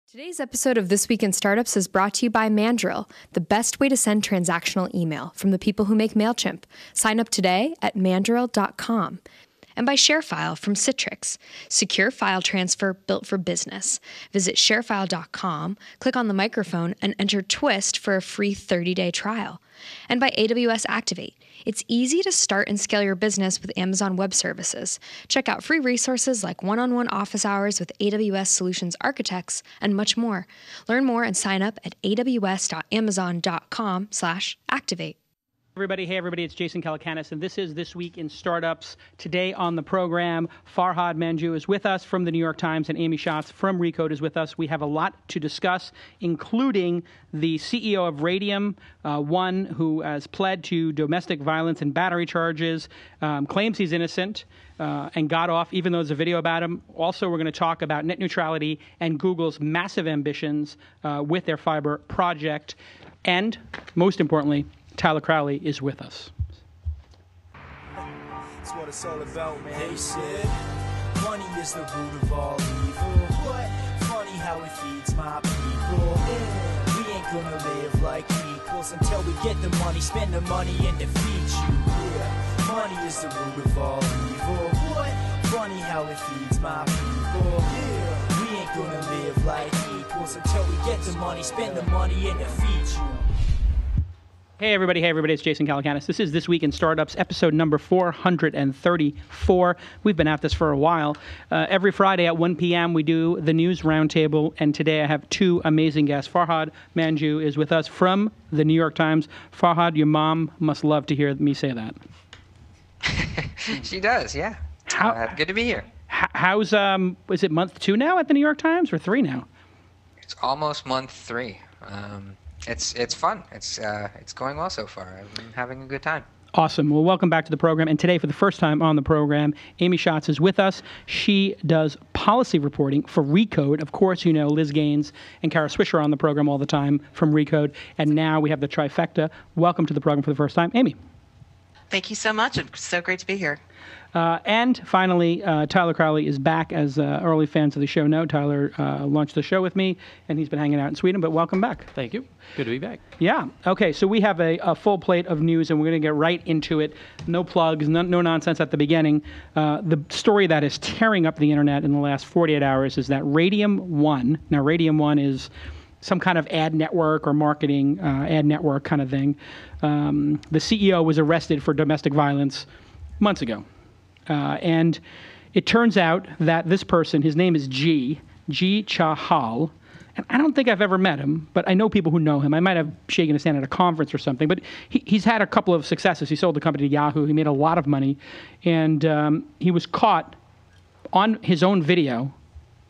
Today's episode of This Week in Startups is brought to you by Mandrill, the best way to send transactional email from the people who make MailChimp. Sign up today at mandrill.com. And by ShareFile from Citrix, secure file transfer built for business. Visit sharefile.com, click on the microphone, and enter TWIST for a free 30-day trial. And by AWS Activate. It's easy to start and scale your business with Amazon Web Services. Check out free resources like one-on-one office hours with AWS Solutions Architects and much more. Learn more and sign up at aws.amazon.com/activate. Hey everybody, it's Jason Calacanis, and this is This Week in Startups. Today on the program, Farhad Manjoo is with us from the New York Times, and Amy Schatz from Recode is with us. We have a lot to discuss, including the CEO of RadiumOne, who has pled to domestic violence and battery charges, claims he's innocent, and got off, even though there's a video about him. Also, we're going to talk about net neutrality and Google's massive ambitions with their fiber project. And, most importantly, Tyler Crowley is with us. That's what it's all about, man. They said money is the root of all evil. What? Funny how it feeds my people. Yeah. We ain't gonna live like equals until we get the money, spend the money, and defeat you. Yeah. Money is the root of all evil. What? Funny how it feeds my people. Yeah. We ain't gonna live like equals until we get the money, spend the money, and defeat you. Hey everybody, it's Jason Calacanis. This is This Week in Startups, episode number 434. We've been at this for a while. Every Friday at 1 p.m. we do the News Roundtable, and today I have two amazing guests. Farhad Manjoo is with us from the New York Times. Farhad, your mom must love to hear me say that. She does, yeah. Good to be here. How's, is it month 2 now at the New York Times, or 3 now? It's almost month 3. It's fun. It's going well so far. I've been having a good time. Awesome. Well, welcome back to the program. And today, for the first time on the program, Amy Schatz is with us. She does policy reporting for Recode. Of course, you know Liz Gaines and Kara Swisher are on the program all the time from Recode. And now we have the trifecta. Welcome to the program for the first time, Amy. Thank you so much. It's so great to be here. And finally, Tyler Crowley is back. As early fans of the show know, Tyler launched the show with me, and he's been hanging out in Sweden, but welcome back. Thank you. Good to be back. Yeah. Okay, so we have a full plate of news, and we're going to get right into it. No plugs, no nonsense at the beginning. The story that is tearing up the internet in the last 48 hours is that RadiumOne, now RadiumOne is some kind of ad network or marketing ad network kind of thing. The CEO was arrested for domestic violence months ago. And it turns out that this person, his name is G Chahal, and I don't think I've ever met him, but I know people who know him. I might have shaken his hand at a conference or something, but he's had a couple of successes. He sold the company to Yahoo. He made a lot of money, and he was caught on his own video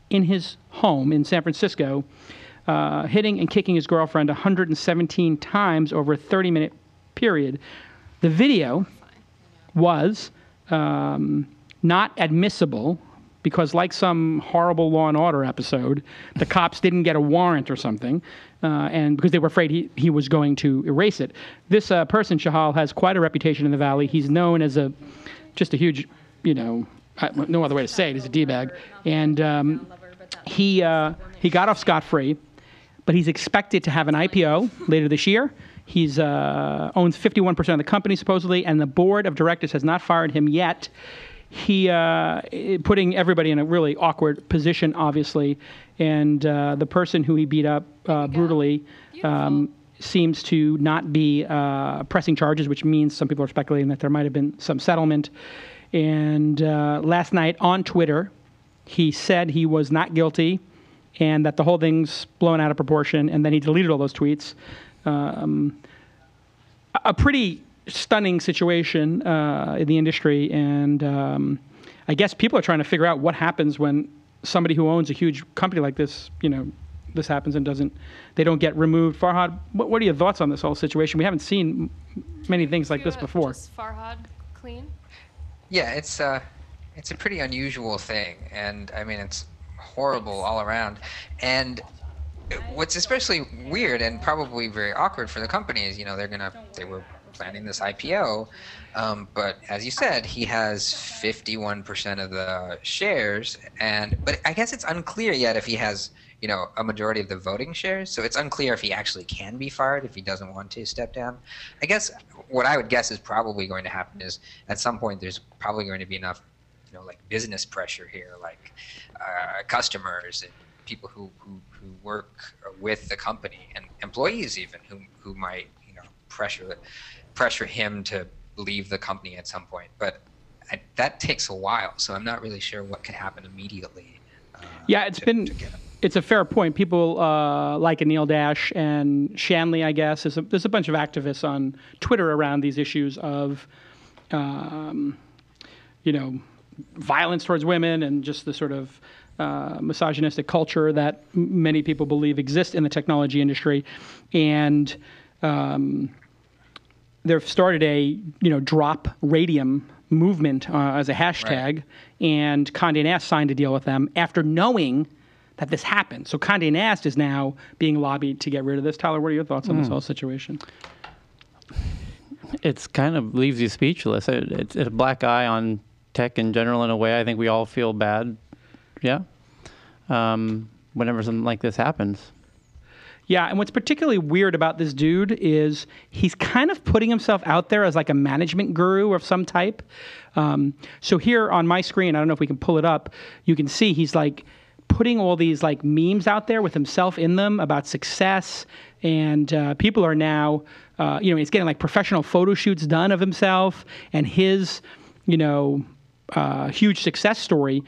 in his home in San Francisco, hitting and kicking his girlfriend 117 times over a 30-minute period. The video was not admissible because, like some horrible Law and Order episode, the cops didn't get a warrant or something, and because they were afraid he was going to erase it. This person, Chahal, has quite a reputation in the Valley. He's known as just a huge, no other way to say it, he's a D-bag. And he got off scot-free, but he's expected to have an IPO later this year. He's owns 51% of the company, supposedly, and the board of directors has not fired him yet. He putting everybody in a really awkward position, obviously, and the person who he beat up brutally seems to not be pressing charges, which means some people are speculating that there might have been some settlement. And last night on Twitter, he said he was not guilty and that the whole thing's blown out of proportion, and then he deleted all those tweets. A pretty stunning situation in the industry, and I guess people are trying to figure out what happens when somebody who owns a huge company like this, this happens and they don't get removed. Farhad, what are your thoughts on this whole situation? We haven't seen many things like this before. Just Farhad clean? Yeah, it's a pretty unusual thing, and I mean it's horrible all around. And what's especially weird and probably very awkward for the company is, they were planning this IPO, but as you said, he has 51% of the shares, but I guess it's unclear yet if he has a majority of the voting shares. So it's unclear if he actually can be fired if he doesn't want to step down. I guess what I would guess is probably going to happen is at some point there's probably going to be enough, like business pressure here, like customers and people who work with the company and employees even who might pressure him to leave the company at some point. But that takes a while, so I'm not really sure what could happen immediately. It's a fair point. People like Anil Dash and Shanley, I guess. There's a bunch of activists on Twitter around these issues of, violence towards women and just the sort of misogynistic culture that many people believe exists in the technology industry. And they've started a, drop radium movement as a hashtag. Right. And Condé Nast signed a deal with them after knowing that this happened. So Condé Nast is now being lobbied to get rid of this. Tyler, what are your thoughts on this whole situation? It's kind of leaves you speechless. It's a black eye on tech in general in a way. I think we all feel bad. Yeah. Whenever something like this happens. Yeah, and what's particularly weird about this dude is he's kind of putting himself out there as like a management guru of some type. So here on my screen, I don't know if we can pull it up, you can see he's like putting all these like memes out there with himself in them about success, and people are now, he's getting like professional photo shoots done of himself and his, huge success story,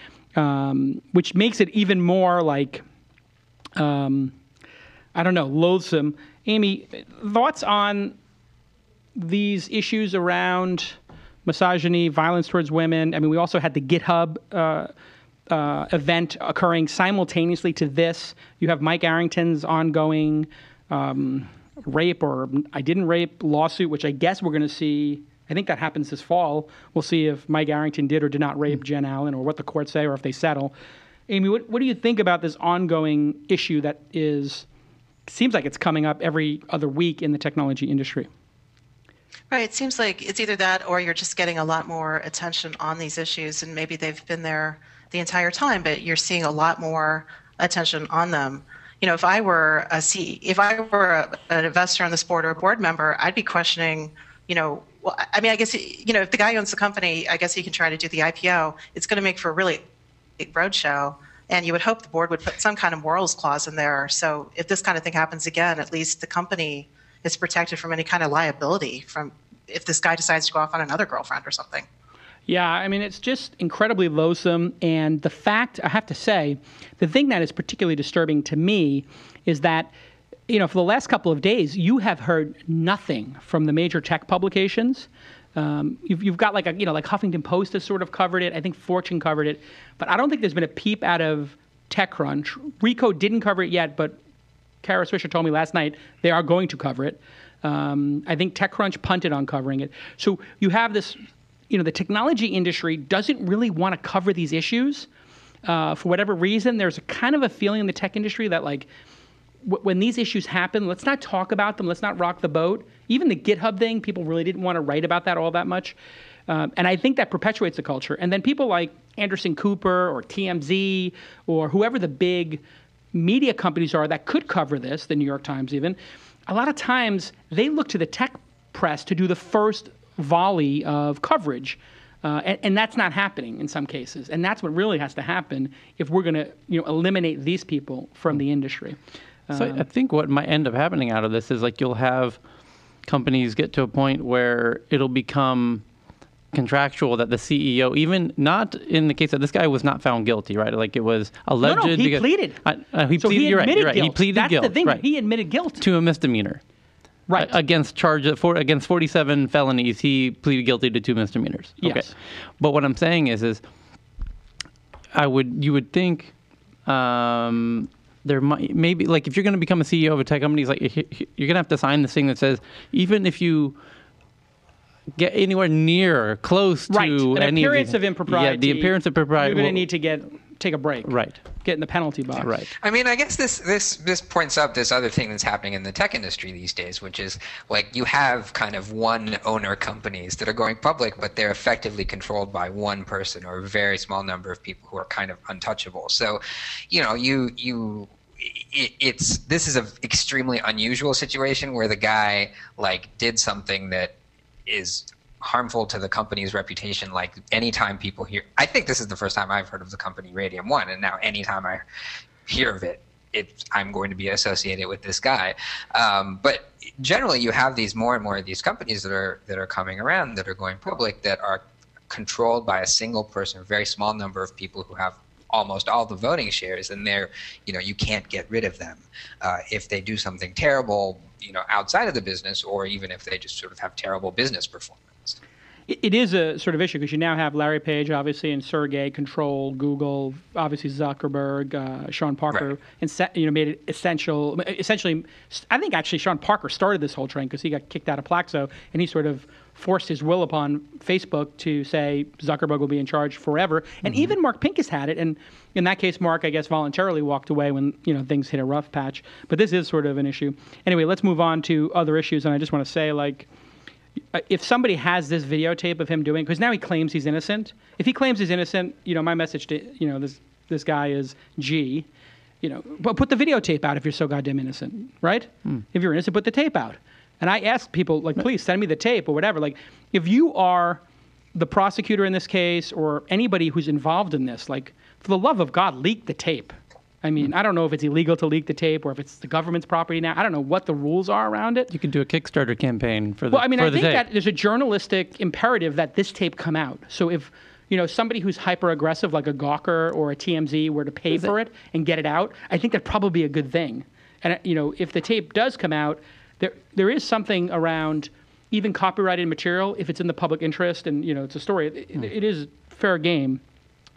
which makes it even more like, loathsome. Amy, thoughts on these issues around misogyny, violence towards women? I mean, we also had the GitHub event occurring simultaneously to this. You have Mike Arrington's ongoing rape or I didn't rape lawsuit, which I guess we're going to see. I think that happens this fall. We'll see if Mike Arrington did or did not rape Jen Allen, or what the courts say, or if they settle. Amy, what do you think about this ongoing issue that seems like it's coming up every other week in the technology industry? Right. It seems like it's either that or you're just getting a lot more attention on these issues, and maybe they've been there the entire time, but you're seeing a lot more attention on them. If I were an investor on this board or a board member, I'd be questioning, I guess, if the guy owns the company, I guess he can try to do the IPO. It's going to make for a really big roadshow. And you would hope the board would put some kind of morals clause in there. So if this kind of thing happens again, at least the company is protected from any kind of liability from if this guy decides to go off on another girlfriend or something. Yeah, I mean, it's just incredibly loathsome. And the fact, I have to say, the thing that is particularly disturbing to me is that, for the last couple of days, you have heard nothing from the major tech publications. You've got like Huffington Post has sort of covered it. I think Fortune covered it. But I don't think there's been a peep out of TechCrunch. Recode didn't cover it yet, but Kara Swisher told me last night they are going to cover it. I think TechCrunch punted on covering it. So you have this, the technology industry doesn't really want to cover these issues. For whatever reason, there's a kind of a feeling in the tech industry that like, when these issues happen, let's not talk about them. Let's not rock the boat. Even the GitHub thing, people really didn't want to write about that all that much. And I think that perpetuates the culture. And then people like Anderson Cooper or TMZ or whoever the big media companies are that could cover this, the New York Times even, a lot of times they look to the tech press to do the first volley of coverage. And that's not happening in some cases. And that's what really has to happen if we're going to eliminate these people from the industry. So I think what might end up happening out of this is like you'll have companies get to a point where it'll become contractual that the CEO, even not in the case that this guy was not found guilty, right? Like it was alleged. No, he pleaded. You're right. He pleaded guilt. That's the thing. Right. He admitted guilt to a misdemeanor. Right. Against 47 felonies, he pleaded guilty to 2 misdemeanors. Yes. Okay. But what I'm saying is you would think there might maybe like if you're going to become a CEO of a tech company, like you're going to have to sign this thing that says even if you get anywhere near close to an appearance of impropriety. Yeah, the appearance of propriety. You're going to need to take a break. Right. Get in the penalty box. Right. I mean, I guess this points up this other thing that's happening in the tech industry these days, which is like you have kind of one owner companies that are going public, but they're effectively controlled by one person or a very small number of people who are kind of untouchable. So, you this is an extremely unusual situation where the guy like did something that is harmful to the company's reputation. Like anytime people hear, I think this is the first time I've heard of the company RadiumOne, and now anytime I hear of it, I'm going to be associated with this guy. But generally, you have more and more of these companies that are coming around, that are going public, that are controlled by a single person, a very small number of people who have almost all the voting shares, and you can't get rid of them if they do something terrible, outside of the business, or even if they just sort of have terrible business performance. It is a sort of issue because you now have Larry Page, obviously, and Sergey control Google, obviously Zuckerberg, Sean Parker, right. And made it essential. Essentially, I think actually Sean Parker started this whole trend because he got kicked out of Plaxo, and he sort of forced his will upon Facebook to say Zuckerberg will be in charge forever. And even Mark Pincus had it, and in that case, Mark, I guess, voluntarily walked away when things hit a rough patch. But this is sort of an issue. Anyway, let's move on to other issues, and I just want to say, like, if somebody has this videotape of him doing, because now he claims he's innocent. If he claims he's innocent, my message to this guy is, gee, but put the videotape out if you're so goddamn innocent, right? If you're innocent, put the tape out. And I ask people, like, please send me the tape or whatever. Like, if you are the prosecutor in this case or anybody who's involved in this, like, for the love of God, leak the tape. I mean, I don't know if it's illegal to leak the tape or if it's the government's property now. I don't know what the rules are around it. You could do a Kickstarter campaign for the Well, I mean, I think tape. that there's a journalistic imperative that this tape come out. So if, somebody who's hyper-aggressive like a Gawker or a TMZ were to pay for it and get it out, I think that'd probably be a good thing. And, if the tape does come out, there is something around even copyrighted material, if it's in the public interest and, it's a story, it is fair game.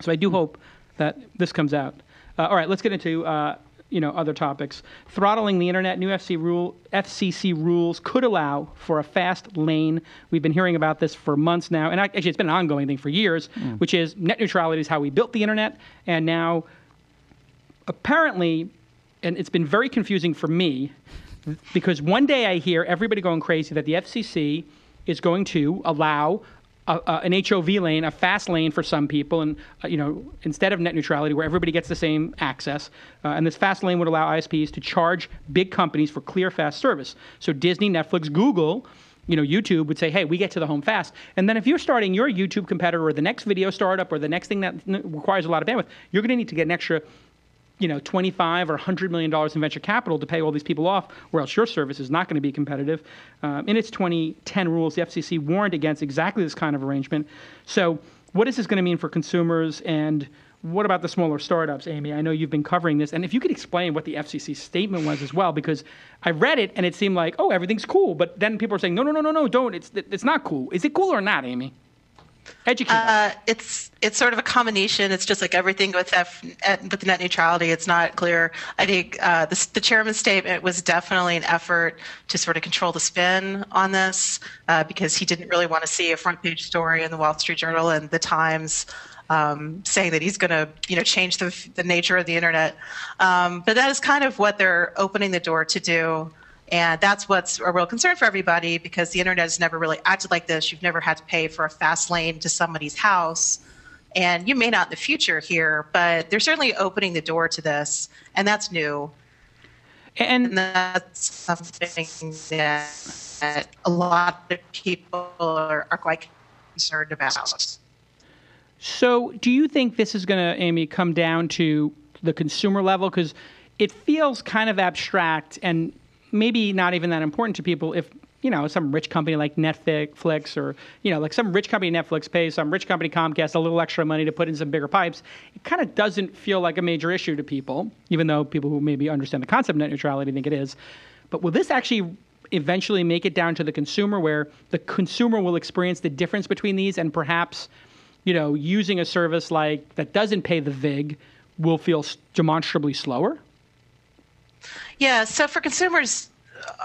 So I do hope that this comes out. All right, let's get into other topics. Throttling the internet, new FCC rules could allow for a fast lane. We've been hearing about this for months now, and actually it's been an ongoing thing for years, which is net neutrality is how we built the internet, and now apparently, and it's been very confusing for me, because one day I hear everybody going crazy that the FCC is going to allow an HOV lane, a fast lane for some people, and instead of net neutrality, where everybody gets the same access, and this fast lane would allow ISPs to charge big companies for clear, fast service. So Disney, Netflix, Google, YouTube would say, hey, we get to the home fast. And then if you're starting your YouTube competitor or the next video startup or the next thing that requires a lot of bandwidth, you're going to need to get an extra $25 or $100 million in venture capital to pay all these people off, or else your service is not going to be competitive. In its 2010 rules, the FCC warned against exactly this kind of arrangement. So what is this going to mean for consumers, and what about the smaller startups, Amy? I know you've been covering this, and if you could explain what the FCC statement was as well, because I read it and it seemed like, oh, everything's cool, but then people are saying, no, don't. It's not cool. Is it cool or not, Amy? Educate us. It's sort of a combination. It's just like everything with the net neutrality. It's not clear. I think the chairman's statement was definitely an effort to sort of control the spin on this because he didn't really want to see a front page story in the Wall Street Journal and the Times saying that he's going to change the nature of the internet. But that is kind of what they're opening the door to do. And that's what's a real concern for everybody, because the internet has never really acted like this. You've never had to pay for a fast lane to somebody's house. And you may not in the future here, but they're certainly opening the door to this. And that's new. And that's something that a lot of people are quite concerned about. So do you think this is going to, Amy, come down to the consumer level? Because it feels kind of abstract and maybe not even that important to people if, some rich company like Netflix or, like some rich company Netflix pays some rich company Comcast a little extra money to put in some bigger pipes. It kind of doesn't feel like a major issue to people, even though people who maybe understand the concept of net neutrality think it is. But will this actually eventually make it down to the consumer, where the consumer will experience the difference between these, and perhaps, using a service like that doesn't pay the VIG will feel demonstrably slower? Yeah, so for consumers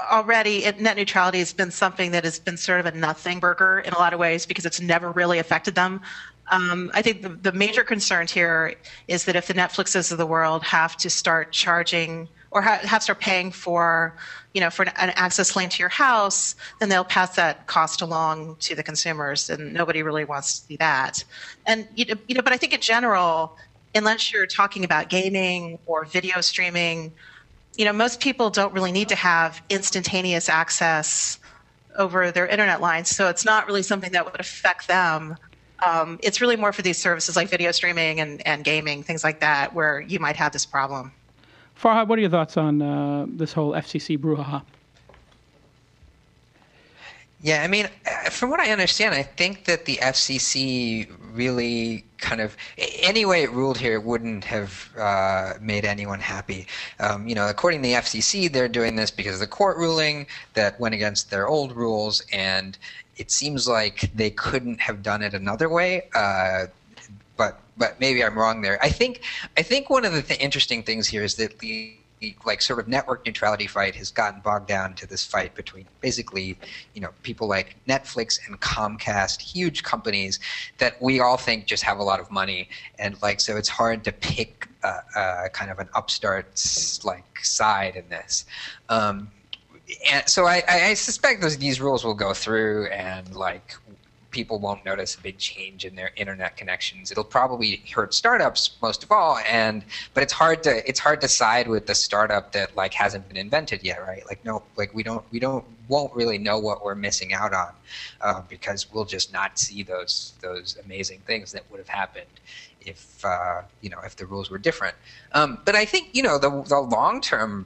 already, net neutrality has been something that has been sort of a nothing burger in a lot of ways because it's never really affected them. I think the major concern here is that if the Netflixes of the world have to start charging or have to start paying for an access lane to your house, then they'll pass that cost along to the consumers, and nobody really wants to do that. And but I think in general, unless you're talking about gaming or video streaming, most people don't really need to have instantaneous access over their internet lines. So it's not really something that would affect them. It's really more for these services like video streaming and gaming, things like that, where you might have this problem. Farhad, what are your thoughts on this whole FCC brouhaha? Yeah, I mean, from what I understand, I think that the FCC really kind of, any way it ruled here wouldn't have made anyone happy. According to the FCC, they're doing this because of the court ruling that went against their old rules, and it seems like they couldn't have done it another way. But maybe I'm wrong there. I think one of the interesting things here is that the sort of network neutrality fight has gotten bogged down to this fight between basically, people like Netflix and Comcast, huge companies that we all think just have a lot of money, and so it's hard to pick kind of an upstart side in this. And so I suspect these rules will go through, and people won't notice a big change in their internet connections. It'll probably hurt startups most of all, but it's hard to side with the startup that hasn't been invented yet, right? We won't really know what we're missing out on because we'll just not see those amazing things that would have happened if the rules were different. But I think the long term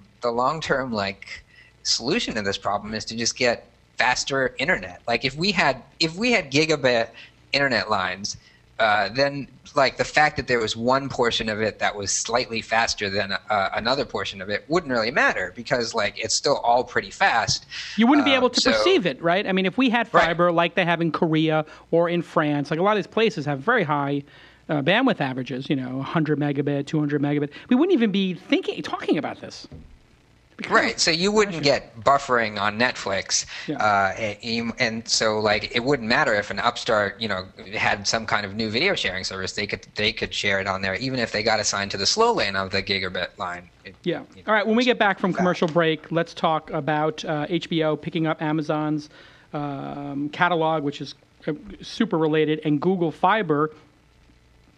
solution to this problem is to just get faster internet. If we had gigabit internet lines, then the fact that there was one portion of it that was slightly faster than another portion of it wouldn't really matter, because it's still all pretty fast. You wouldn't be able to perceive it, right? I mean, if we had fiber like they have in Korea or in France, a lot of these places have very high bandwidth averages, 100 megabit, 200 megabit. We wouldn't even be talking about this. Right, so you wouldn't get buffering on Netflix, and so it wouldn't matter if an upstart had some kind of new video sharing service. They could share it on there, even if they got assigned to the slow lane of the gigabit line. All right, when we get back from commercial break, let's talk about HBO picking up Amazon's catalog, which is super related, and Google Fiber,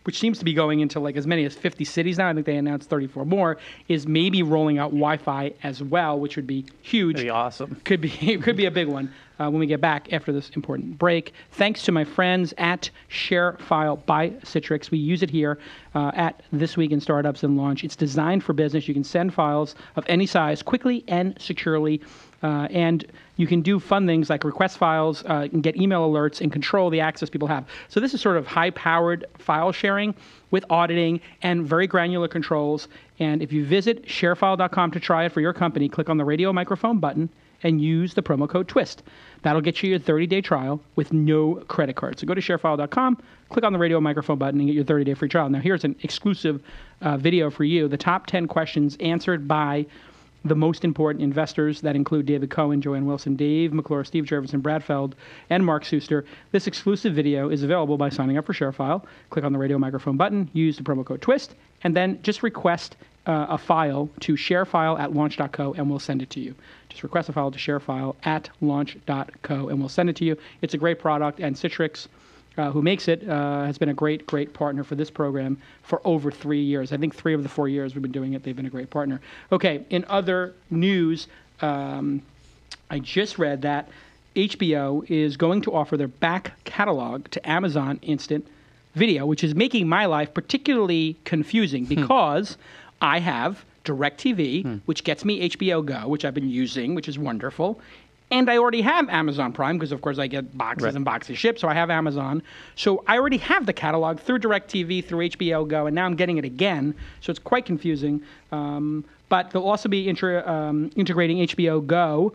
which seems to be going into as many as 50 cities now. I think they announced 34 more, is maybe rolling out Wi-Fi as well, which would be huge. That'd be awesome. Could be a big one when we get back after this important break. Thanks to my friends at ShareFile by Citrix. We use it here at This Week in Startups and Launch. It's designed for business. You can send files of any size quickly and securely. And you can do fun things like request files and get email alerts and control the access people have. So this is sort of high-powered file sharing with auditing and very granular controls. And if you visit sharefile.com to try it for your company, click on the radio microphone button and use the promo code TWIST. That'll get you your 30-day trial with no credit card. So go to sharefile.com, click on the radio microphone button, and get your 30-day free trial. Now here's an exclusive video for you. The top 10 questions answered by the most important investors that include David Cohen, Joanne Wilson, Dave McClure, Steve Jurvetson, Brad Feld, and Mark Suster. This exclusive video is available by signing up for ShareFile. Click on the radio microphone button, use the promo code TWIST, and then just request a file to sharefile@launch.co, and we'll send it to you. Just request a file to sharefile@launch.co, and we'll send it to you. It's a great product, and Citrix, who makes it, has been a great partner for this program for over 3 years. I think 3 of the 4 years we've been doing it, they've been a great partner. Okay, in other news, I just read that HBO is going to offer their back catalog to Amazon Instant Video, which is making my life particularly confusing because I have DirecTV, which gets me HBO Go, which I've been using, which is wonderful. And I already have Amazon Prime because, of course, I get boxes and boxes shipped, so I have Amazon. So I already have the catalog through DirecTV, through HBO Go, and now I'm getting it again. So it's quite confusing. But they'll also be integrating HBO Go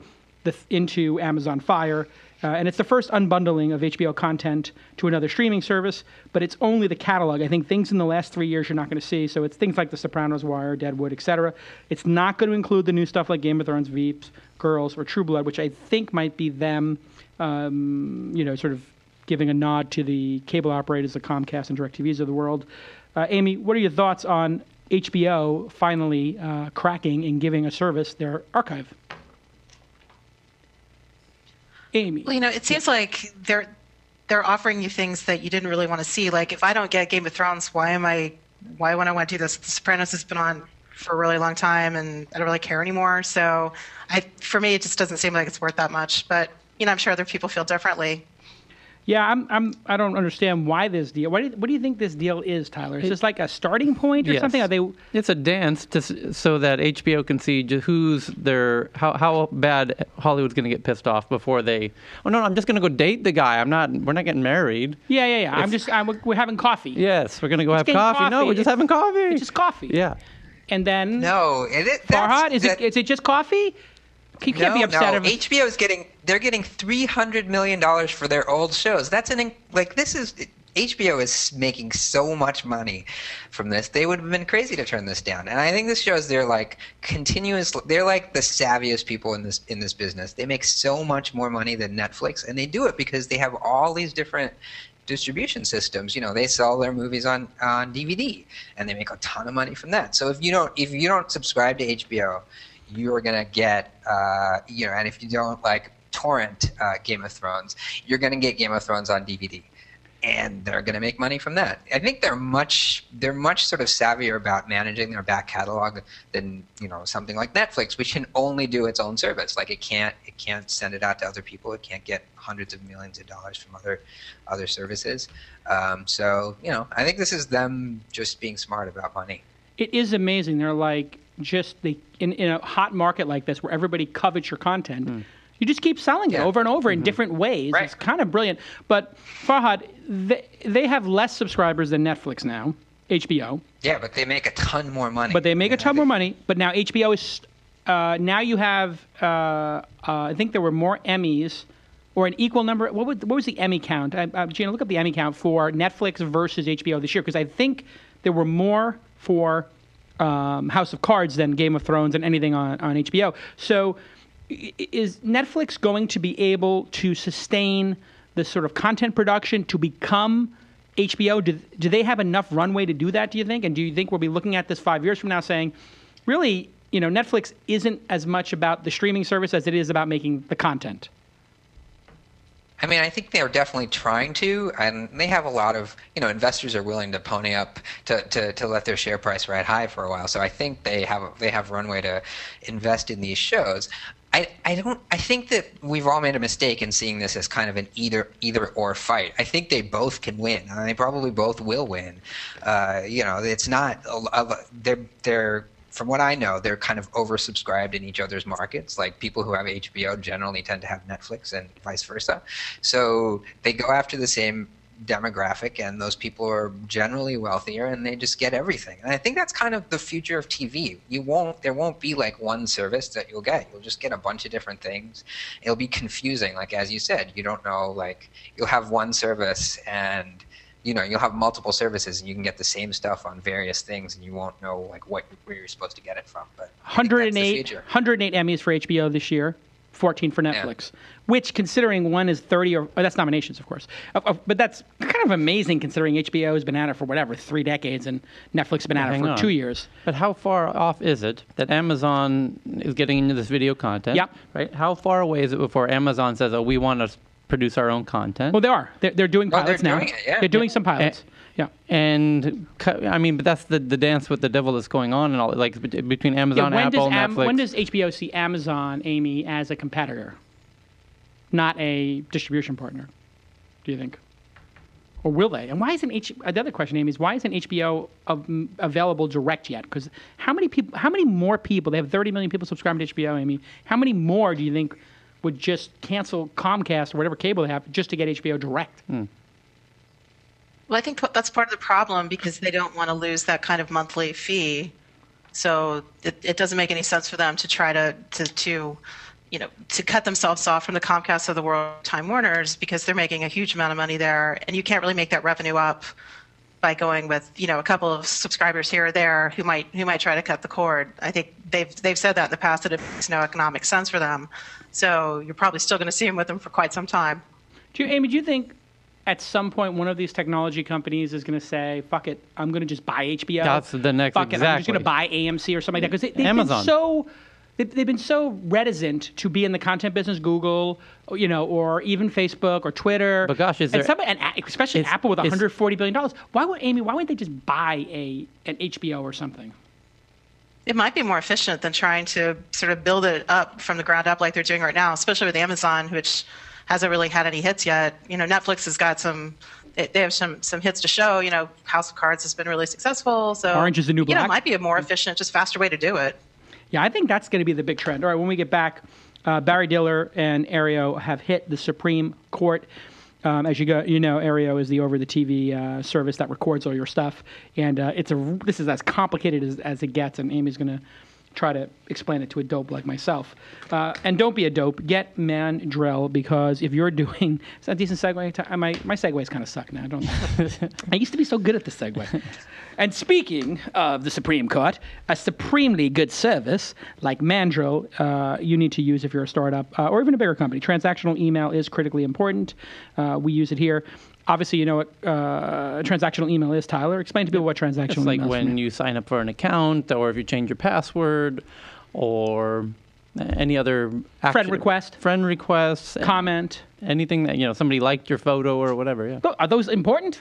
into Amazon Fire. And it's the first unbundling of HBO content to another streaming service, but it's only the catalog. I think things in the last 3 years you're not going to see. So it's things like The Sopranos, Wire, Deadwood, etc. It's not going to include the new stuff like Game of Thrones, Veeps, Girls, or True Blood, which I think might be them, sort of giving a nod to the cable operators, the Comcast and DirecTVs of the world. Amy, what are your thoughts on HBO finally cracking and giving a service their archive? Amy. Well, it seems like they're offering you things that you didn't really want to see. Like, if I don't get Game of Thrones, why am I why would I want to do this? The Sopranos has been on for a really long time, and I don't really care anymore. So, for me, it just doesn't seem like it's worth that much. But I'm sure other people feel differently. Yeah, I don't understand why this deal. What do you think this deal is, Tyler? Is this like a starting point or Yes. something? Are they? It's a dance so that HBO can see how bad Hollywood's going to get pissed off before they. Oh no, I'm just going to go date the guy. We're not getting married. Yeah. We're having coffee. Yes, we're going to go have getting coffee. No, we're just having coffee. It's just coffee. Yeah. And then No, Farhad, is it just coffee? You can't be upset. No, HBO is getting $300 million for their old shows. HBO is making so much money from this. They would have been crazy to turn this down. And I think this shows they're like they're like the savviest people in this business. They make so much more money than Netflix, and they do it because they have all these different distribution systems. They sell their movies on DVD, and they make a ton of money from that. So if you don't subscribe to HBO, you're gonna get and if you don't like torrent Game of Thrones, you're gonna get Game of Thrones on DVD, and they're gonna make money from that. I think they're much sort of savvier about managing their back catalog than something like Netflix, which can only do its own service. Like it can't send it out to other people. It can't get hundreds of millions of dollars from other services. So I think this is them just being smart about money. It is amazing. They're like in a hot market like this where everybody covets your content. You just keep selling it over and over in different ways. Right. It's kind of brilliant. But Farhad, they have less subscribers than Netflix now, HBO. Yeah, but they make a ton more money. But now HBO is now you have I think there were more Emmys or an equal number. What was the Emmy count? Gina, look up the Emmy count for Netflix versus HBO this year, because I think there were more for House of Cards than Game of Thrones and anything on HBO. So is Netflix going to be able to sustain this sort of content production to become HBO? Do they have enough runway to do that, do you think? And do you think we'll be looking at this 5 years from now saying, really, Netflix isn't as much about the streaming service as it is about making the content? I mean, I think they're definitely trying to, and they have a lot of, investors are willing to pony up to let their share price ride high for a while. So I think they have runway to invest in these shows. I think that we've all made a mistake in seeing this as kind of an either or fight. I think they both can win, and they probably both will win. It's not they're from what I know, they're kind of oversubscribed in each other's markets. Like people who have HBO generally tend to have Netflix and vice versa. So they go after the same demographic, and those people are generally wealthier, and they just get everything. And I think that's kind of the future of TV. There won't be like one service that you'll get. You'll just get a bunch of different things. It'll be confusing. Like, as you said, you don't know, like you'll have one service and you'll have multiple services, and you can get the same stuff on various things, and you won't know like where you're supposed to get it from. But 108 Emmys for HBO this year, 14 for Netflix. Yeah. Which, considering one is 30, that's nominations, of course. But that's kind of amazing, considering HBO has been at it for 3 decades, and Netflix has been at it for 2 years. But how far off is it that Amazon is getting into this video content? Yep. Right. How far away is it before Amazon says, "Oh, we want to produce our own content"? Well, they are. They're doing pilots now. Doing it, yeah. They're doing some pilots. And I mean, but that's the dance with the devil that's going on, and all like between Amazon, Apple, Netflix. When does HBO see Amazon, Amy, as a competitor, not a distribution partner? Do you think, or will they? And why isn't the other question, Amy, is why isn't HBO available direct yet? Because how many more people? They have 30 million people subscribing to HBO, Amy. How many more do you think would just cancel Comcast or whatever cable they have just to get HBO direct? Well, I think that's part of the problem, because they don't want to lose that kind of monthly fee. So it doesn't make any sense for them to try to cut themselves off from the Comcast of the world, Time Warners, because they're making a huge amount of money there, and you can't really make that revenue up by going with a couple of subscribers here or there who might try to cut the cord. I think they've said that in the past, that it makes no economic sense for them. So you're probably still going to see them with them for quite some time. Amy, do you think at some point one of these technology companies is going to say, fuck it, I'm going to just buy HBO? That's the next, fuck exactly. it, I'm just going to buy AMC or something like that? Because they've Amazon. been so they've been so reticent to be in the content business, Google, or even Facebook or Twitter. But gosh, is there... And especially Apple with $140 billion. Why wouldn't they just buy an HBO or something? It might be more efficient than trying to sort of build it up from the ground up like they're doing right now, especially with Amazon, which hasn't really had any hits yet. Netflix has got they have some hits to show. House of Cards has been really successful. So Orange is the New Black. It might be a more efficient, just faster way to do it. Yeah, I think that's going to be the big trend. All right, when we get back, Barry Diller and Aereo have hit the Supreme Court. As Aereo is the over-the-TV service that records all your stuff, and this is as complicated as it gets. And Amy's going to try to explain it to a dope like myself. And don't be a dope. Get Mandrill, because if you're doing... Is that a decent segue? My segues kind of suck now. I used to be so good at the segue. And speaking of the Supreme Court, a supremely good service like Mandrill you need to use if you're a startup or even a bigger company. Transactional email is critically important. We use it here. Obviously, you know what transactional email is, Tyler. Explain to people what transactional email is. It's like when you sign up for an account, or if you change your password, or any other friend requests, comment, anything that somebody liked your photo or whatever. Yeah. Are those important?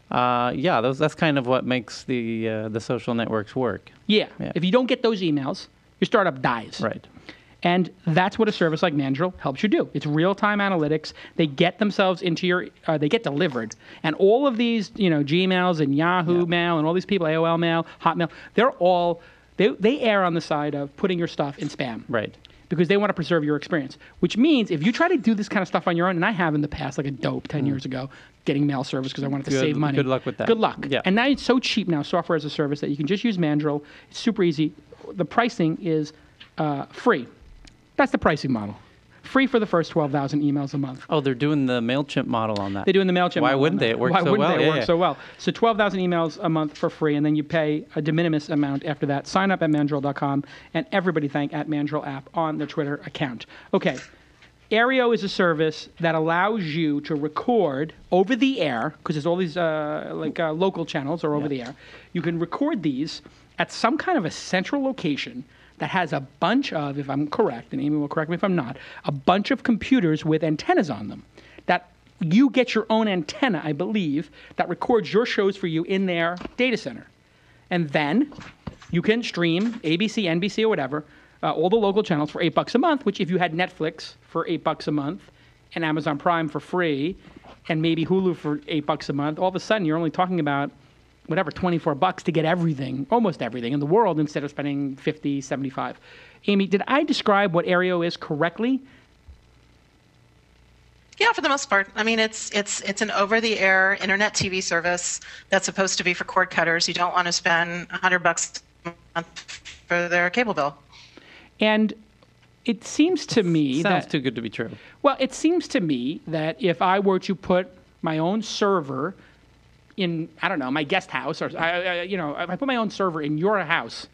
That's kind of what makes the social networks work. Yeah. If you don't get those emails, your startup dies. Right. And that's what a service like Mandrill helps you do. It's real-time analytics. They get themselves into they get delivered. And all of these, Gmails and Yahoo Mail and all these people, AOL Mail, Hotmail, they're all, they err on the side of putting your stuff in spam. Right. Because they want to preserve your experience. Which means if you try to do this kind of stuff on your own, and I have in the past, like a dope 10 years ago, getting mail service because I wanted to save money. Good luck with that. Good luck. Yeah. And now it's so cheap now, software as a service, that you can just use Mandrill. It's super easy. The pricing is free. That's the pricing model. Free for the first 12,000 emails a month. Oh, they're doing the MailChimp model on that. They're doing the MailChimp model. Why wouldn't they? It works so well. Why wouldn't they work so well? So 12,000 emails a month for free, and then you pay a de minimis amount after that. Sign up at mandrill.com, and everybody thank @Mandrill app on their Twitter account. Okay. Aereo is a service that allows you to record over the air, because there's all these local channels are over the air. You can record these at some kind of a central location that has a bunch of, if I'm correct, and Amy will correct me if I'm not, a bunch of computers with antennas on them. That you get your own antenna, I believe, that records your shows for you in their data center. And then you can stream ABC, NBC, or whatever, all the local channels for $8 a month, which if you had Netflix for $8 a month and Amazon Prime for free and maybe Hulu for $8 a month, all of a sudden you're only talking about $24 to get everything, almost everything in the world, instead of spending $50, $75. Amy, did I describe what Aereo is correctly? Yeah, for the most part. I mean, it's an over-the-air internet TV service that's supposed to be for cord cutters. You don't want to spend $100 a month for their cable bill. And it seems to me Sounds too good to be true. Well, it seems to me that if I were to put my own server in, I don't know, my guest house, or if I put my own server in your house,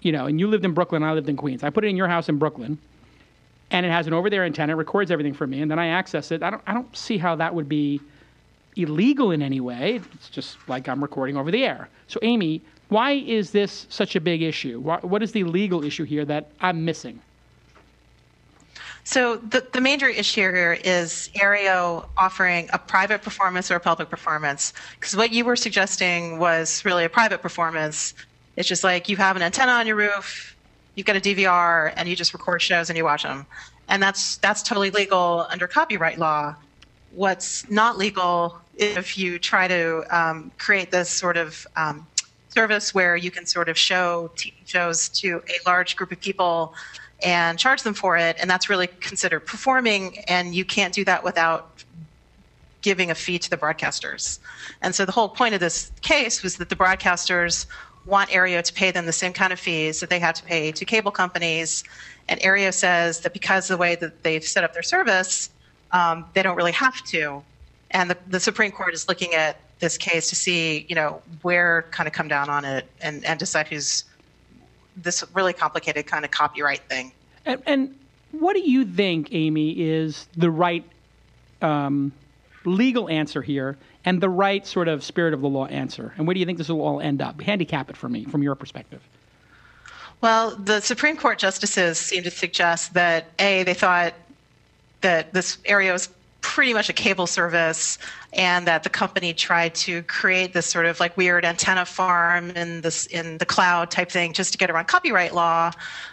and you lived in Brooklyn, I lived in Queens. I put it in your house in Brooklyn, and it has an over-the-air antenna, records everything for me, and then I access it. I don't see how that would be illegal in any way. It's just like I'm recording over the air. So, Amy, why is this such a big issue? What is the legal issue here that I'm missing? So the major issue here is Aereo offering a private performance or a public performance. Because what you were suggesting was really a private performance. It's just like you have an antenna on your roof, you've got a DVR, and you just record shows and you watch them. And that's totally legal under copyright law. What's not legal if you try to create this sort of service where you can sort of show TV shows to a large group of people and charge them for it, and that's really considered performing, and you can't do that without giving a fee to the broadcasters. And so the whole point of this case was that the broadcasters want Aereo to pay them the same kind of fees that they had to pay to cable companies, and Aereo says that because of the way that they've set up their service, they don't really have to. And the Supreme Court is looking at this case to see, where kind of come down on it and decide who's this really complicated kind of copyright thing. And what do you think, Amy, is the right legal answer here and the right sort of spirit of the law answer? And where do you think this will all end up? Handicap it for me from your perspective. Well, the Supreme Court justices seem to suggest that, A, they thought that this Aereo is pretty much a cable service, and that the company tried to create this sort of like weird antenna farm in the cloud type thing just to get around copyright law,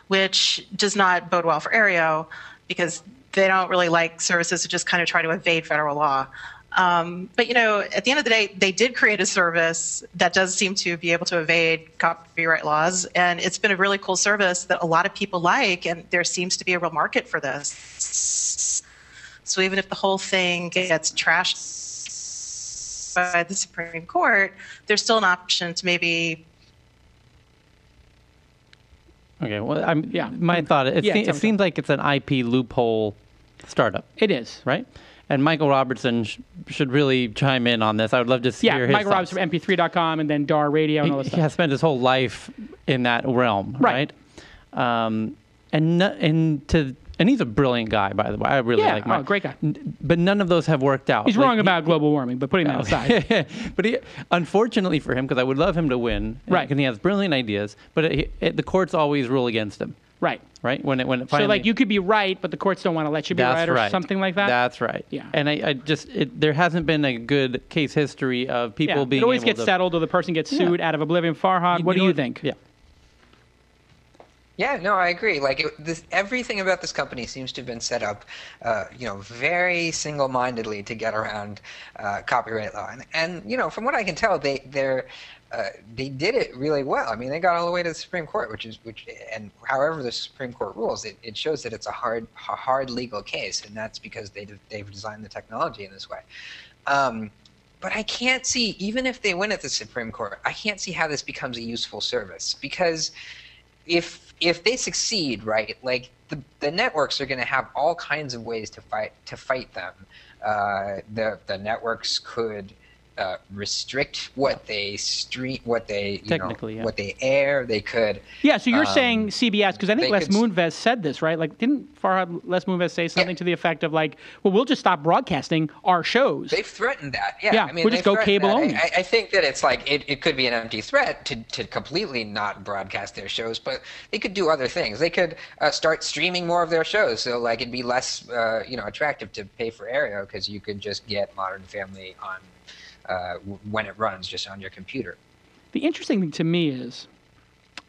which does not bode well for Aereo because they don't really like services that just kind of try to evade federal law. But, you know, at the end of the day, they did create a service that does seem to be able to evade copyright laws. And it's been a really cool service that a lot of people like. And there seems to be a real market for this. So even if the whole thing gets trashed by the Supreme Court, there's still an option to maybe. Okay, well, my thought, it seems like it's an IP loophole startup. It is. Right? And Michael Robertson should really chime in on this. I would love to hear his Michael thoughts. Robertson from MP3.com and then DAR Radio and all this stuff. He has spent his whole life in that realm, right? And he's a brilliant guy, by the way. I really like him. Great guy. But none of those have worked out. He's wrong about global warming, but putting that aside. But unfortunately for him, because I would love him to win, right? Because he has brilliant ideas, but the courts always rule against him. Right. Right. When it finally, so like you could be right, but the courts don't want to let you be right, or something like that. That's right. Yeah. And there hasn't been a good case history of people being. It always able gets to, settled, or the person gets sued out of oblivion. Farhad, what do you think? Yeah. Yeah, no, I agree. Like everything about this company seems to have been set up, very single-mindedly to get around copyright law. And from what I can tell, they did it really well. I mean, they got all the way to the Supreme Court, and however the Supreme Court rules, it shows that it's a hard legal case, and that's because they've designed the technology in this way. But I can't see, even if they win at the Supreme Court, I can't see how this becomes a useful service, because if they succeed, right, like the networks are going to have all kinds of ways to fight them. The networks could restrict what they stream, what they what they air. They could. Yeah. So you're saying CBS, because I think Les Moonves said this, right? Like, didn't Farhad Les Moonves say something to the effect of like, well, we'll just stop broadcasting our shows. They've threatened that. Yeah. I mean, we'll just go cable only. I think that it's like it could be an empty threat to completely not broadcast their shows, but they could do other things. They could start streaming more of their shows, so like it'd be less attractive to pay for Aereo because you could just get Modern Family on. When it runs just on your computer. The interesting thing to me is,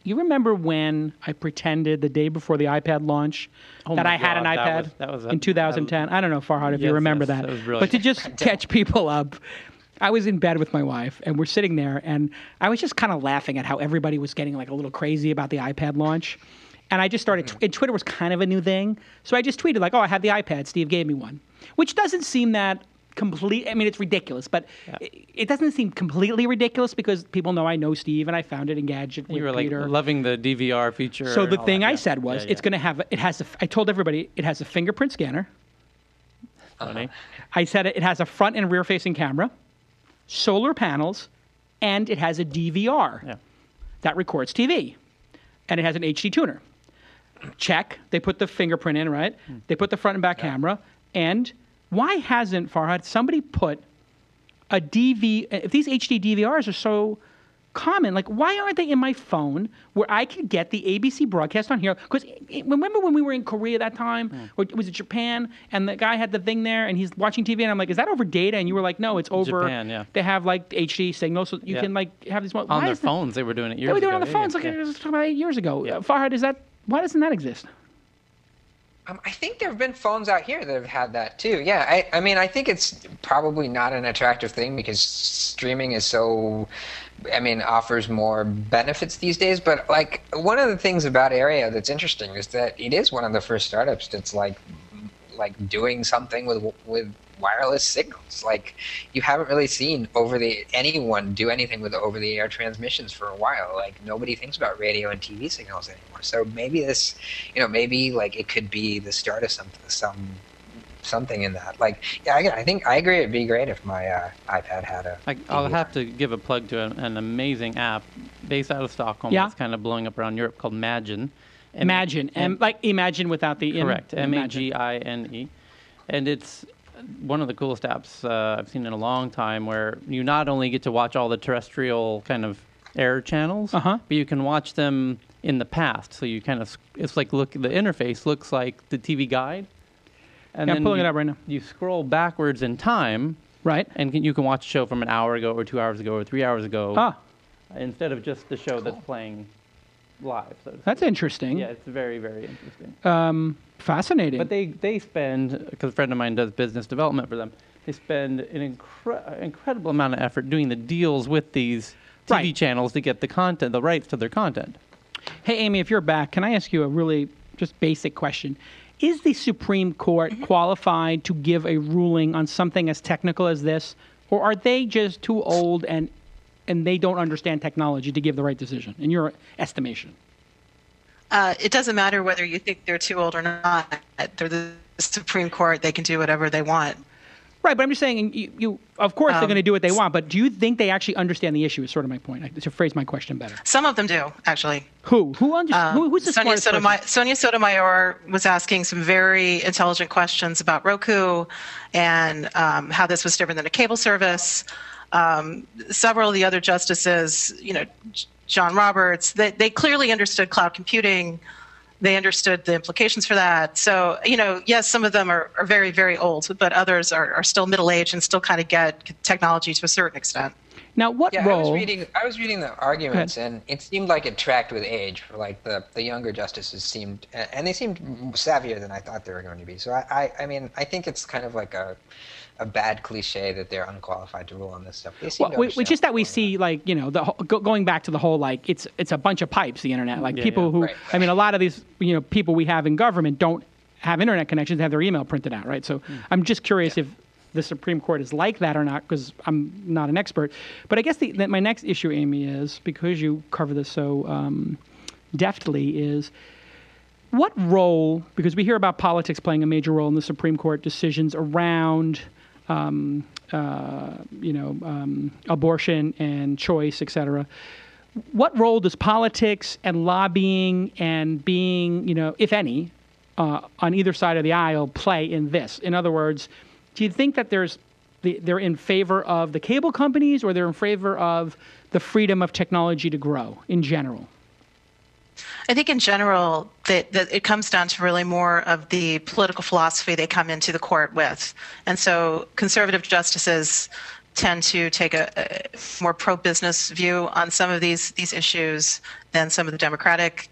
you remember when I pretended the day before the iPad launch that I had an iPad in 2010? I don't know, Farhad, if you remember that. That was brilliant. But to just catch people up, I was in bed with my wife, and we're sitting there, and I was just kind of laughing at how everybody was getting like a little crazy about the iPad launch. And I just started, and Twitter was kind of a new thing, so I just tweeted like, oh, I had the iPad, Steve gave me one, which doesn't seem that complete. I mean, it's ridiculous, but it doesn't seem completely ridiculous because people know I know Steve and I found it in Gadget with You were Peter. like loving the DVR feature. So the thing I said was, it's going to have, I told everybody it has a fingerprint scanner. Funny. I said it has a front and rear facing camera, solar panels, and it has a DVR that records TV, and it has an HD tuner. Check. They put the fingerprint in, right? They put the front and back camera, and why hasn't, Farhad, somebody put a if these HD DVRs are so common, like why aren't they in my phone where I could get the ABC broadcast on here? Because remember when we were in Korea that time, or was it Japan, and the guy had the thing there and he's watching TV and I'm like, is that over data? And you were like, no, it's over. Japan, They have like HD signals so you can like have these. On their phones, they were doing it years ago. They were doing it on the phones like I was talking about 8 years ago. Farhad, why doesn't that exist? I think there have been phones out here that have had that too. Yeah, I mean, I think it's probably not an attractive thing because streaming is offers more benefits these days. But like one of the things about Aereo that's interesting is that it is one of the first startups that's like doing something with wireless signals. Like you haven't really seen anyone do anything with over-the-air transmissions for a while. Like nobody thinks about radio and TV signals anymore. So maybe this, maybe like it could be the start of something in that. Like, I think I agree. It'd be great if my iPad had a. I'll have to give a plug to an amazing app based out of Stockholm. It's kind of blowing up around Europe called Imagine. Like Imagine without the correct. Magine, and it's one of the coolest apps I've seen in a long time, where you not only get to watch all the terrestrial kind of air channels, but you can watch them in the past. So you kind of, it's like, the interface looks like the TV guide. And Yeah, then I'm pulling it up right now. You scroll backwards in time. Right. And you can watch a show from an hour ago or 2 hours ago or 3 hours ago. Instead of just the show that's playing live. So That's interesting. Yeah, it's very, very interesting. Fascinating. But they spend, because a friend of mine does business development for them, they spend an incredible amount of effort doing the deals with these TV channels to get the content, the rights to their content. Hey, Amy, if you're back, can I ask you a really just basic question? Is the Supreme Court qualified to give a ruling on something as technical as this? Or are they just too old and they don't understand technology to give the right decision, in your estimation? It doesn't matter whether you think they're too old or not. They're the Supreme Court. They can do whatever they want. Right, but I'm just saying, you of course they're going to do what they want, but do you think they actually understand the issue is sort of my point, to phrase my question better. Some of them do, actually. Who's the smartest person? Sonia Sotomayor was asking some very intelligent questions about Roku and how this was different than a cable service. Several of the other justices, John Roberts, they clearly understood cloud computing. They understood the implications for that. So, yes, some of them are very, very old, but others are still middle-aged and still kind of get technology to a certain extent. Now, what role? I was reading the arguments, and it seemed like it tracked with age. Like the younger justices seemed, and they seemed savvier than I thought they were going to be. So I think it's kind of like a bad cliche that they're unqualified to rule on this stuff. Which is that we see, going back to the whole, it's a bunch of pipes, the internet. People who, a lot of these, people we have in government don't have internet connections, they have their email printed out, right? So I'm just curious if the Supreme Court is like that or not, because I'm not an expert. But I guess my next issue, Amy, is, because you cover this so deftly, is what role, because we hear about politics playing a major role in the Supreme Court decisions around abortion and choice, et cetera. What role does politics and lobbying and being, if any, on either side of the aisle play in this? In other words, do you think that they're in favor of the cable companies, or they're in favor of the freedom of technology to grow in general? I think in general that it comes down to really more of the political philosophy they come into the court with. And so conservative justices tend to take a more pro-business view on some of these issues than some of the Democratic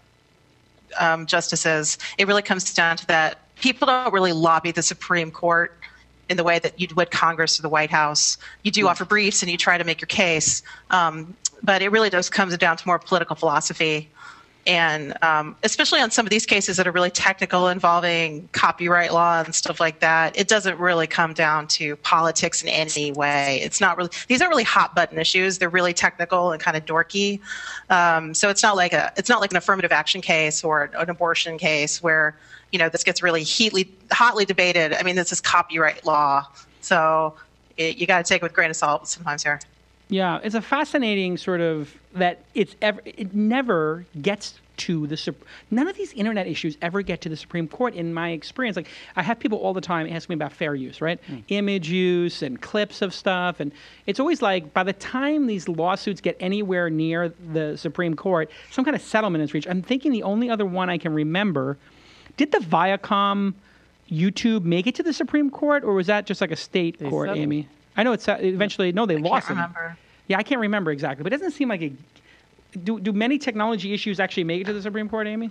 justices. It really comes down to that. People don't really lobby the Supreme Court in the way that you would Congress or the White House. You do offer briefs and you try to make your case, but it really does come down to more political philosophy. And especially on some of these cases that are really technical, involving copyright law and stuff like that, it doesn't really come down to politics in any way. It's not really; these aren't really hot button issues. They're really technical and kind of dorky. So it's not like an affirmative action case or an abortion case where this gets really hotly debated. This is copyright law, so you got to take it with a grain of salt sometimes here. Yeah, it's a fascinating sort of that it never gets to none of these internet issues ever get to the Supreme Court in my experience. I have people all the time ask me about fair use, right? Image use and clips of stuff. And it's always like by the time these lawsuits get anywhere near the Supreme Court, some kind of settlement is reached. I'm thinking the only other one I can remember, did the Viacom YouTube make it to the Supreme Court, or was that just like a state court, settled. Amy? I know it's eventually, no, they lost it. I can't remember. Yeah, I can't remember exactly, but it doesn't seem like do many technology issues actually make it to the Supreme Court, Amy?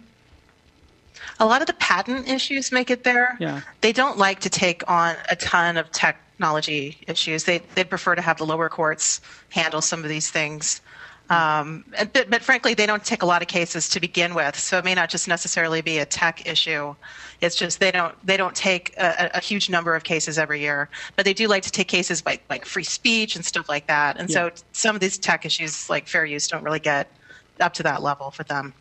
A lot of the patent issues make it there. Yeah. They don't like to take on a ton of technology issues. They'd prefer to have the lower courts handle some of these things. But frankly, they don't take a lot of cases to begin with, so it may not just necessarily be a tech issue. It's just they don't take a huge number of cases every year, but they do like to take cases like free speech and stuff like that. And so some of these tech issues like fair use don't really get up to that level for them.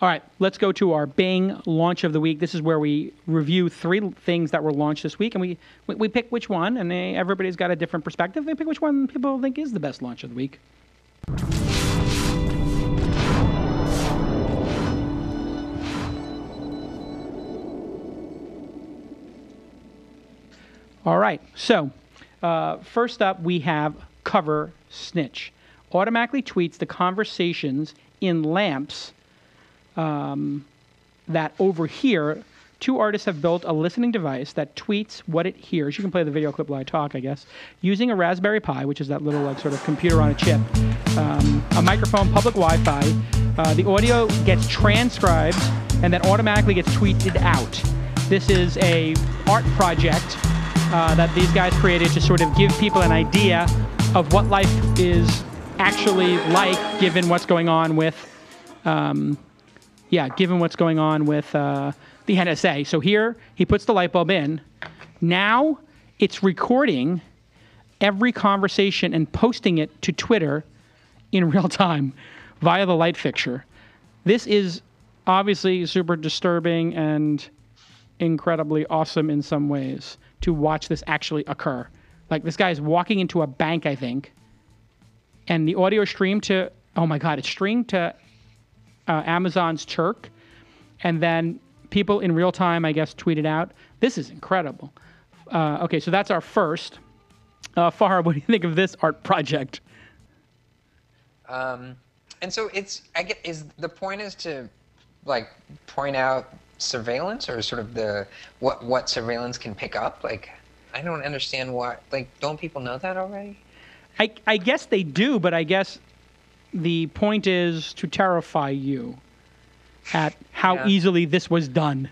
All right, let's go to our Bing launch of the week. This is where we review 3 things that were launched this week, and we pick which one, and everybody's got a different perspective. They pick which one people think is the best launch of the week. All right, so first up we have Cover Snitch. Automatically tweets the conversations in lamps that over here, two artists have built a listening device that tweets what it hears. You can play the video clip while I talk, I guess, using a Raspberry Pi, which is that little like sort of computer on a chip, a microphone, public Wi-Fi. The audio gets transcribed and then automatically gets tweeted out. This is a art project that these guys created to sort of give people an idea of what life is actually like, given what's going on with, given what's going on with the NSA. So here he puts the light bulb in. Now it's recording every conversation and posting it to Twitter in real time via the light fixture. This is obviously super disturbing and incredibly awesome in some ways to watch this actually occur. Like, this guy is walking into a bank, I think, and the audio streamed to, oh my God, it's streamed to Amazon's Turk, and then people in real time, I guess, tweeted out. This is incredible. Okay, so that's our first. Fahar, what do you think of this art project? And so the point is to like point out surveillance, or sort of what surveillance can pick up? Like, I don't understand why. Like, don't people know that already? I guess they do, but I guess the point is to terrify you at how easily this was done.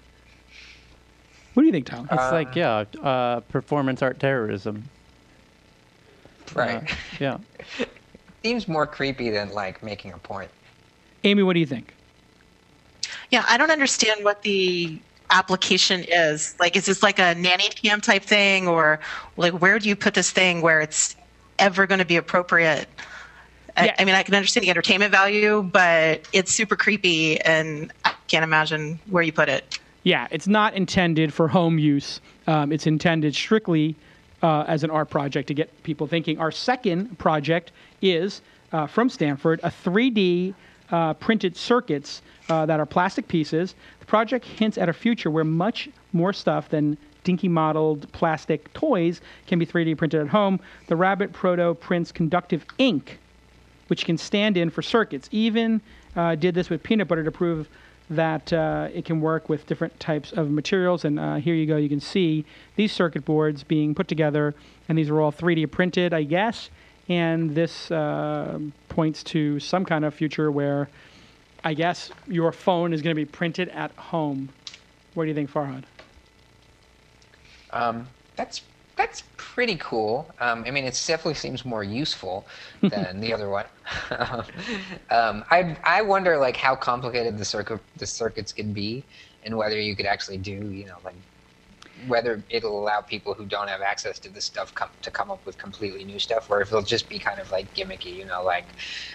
What do you think, Tom? It's performance art terrorism. Right. Yeah. Seems more creepy than like making a point. Amy, what do you think? Yeah, I don't understand what the application is. Like, is this like a nanny cam type thing, or like where do you put this thing where it's ever going to be appropriate? Yeah. I mean, I can understand the entertainment value, but it's super creepy, and I can't imagine where you put it. Yeah, it's not intended for home use. It's intended strictly as an art project to get people thinking. Our second project is from Stanford, a 3D printed circuits that are plastic pieces. The project hints at a future where much more stuff than dinky modeled plastic toys can be 3D printed at home. The Rabbit Proto prints conductive ink, which can stand in for circuits. Even did this with peanut butter to prove that it can work with different types of materials. And here you go. You can see these circuit boards being put together, and these are all 3D printed, I guess. And this points to some kind of future where, I guess, your phone is going to be printed at home. What do you think, Farhad? That's pretty cool. I mean, it definitely seems more useful than the other one. I wonder like how complicated the circuits can be, and whether you could actually do, like whether it'll allow people who don't have access to this stuff to come up with completely new stuff, or if it'll just be kind of like gimmicky,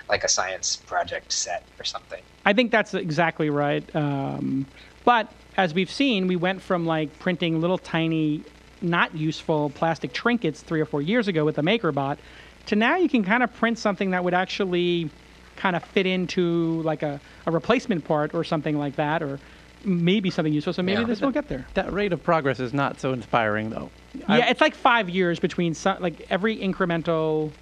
like a science project set or something. I think that's exactly right. But as we've seen, we went from like printing little tiny, not useful plastic trinkets 3 or 4 years ago with the MakerBot, to now you can kind of print something that would actually kind of fit into like a replacement part or something like that, or maybe something useful. So maybe this will get there. That rate of progress is not so inspiring, though. Yeah, it's like 5 years between like every incremental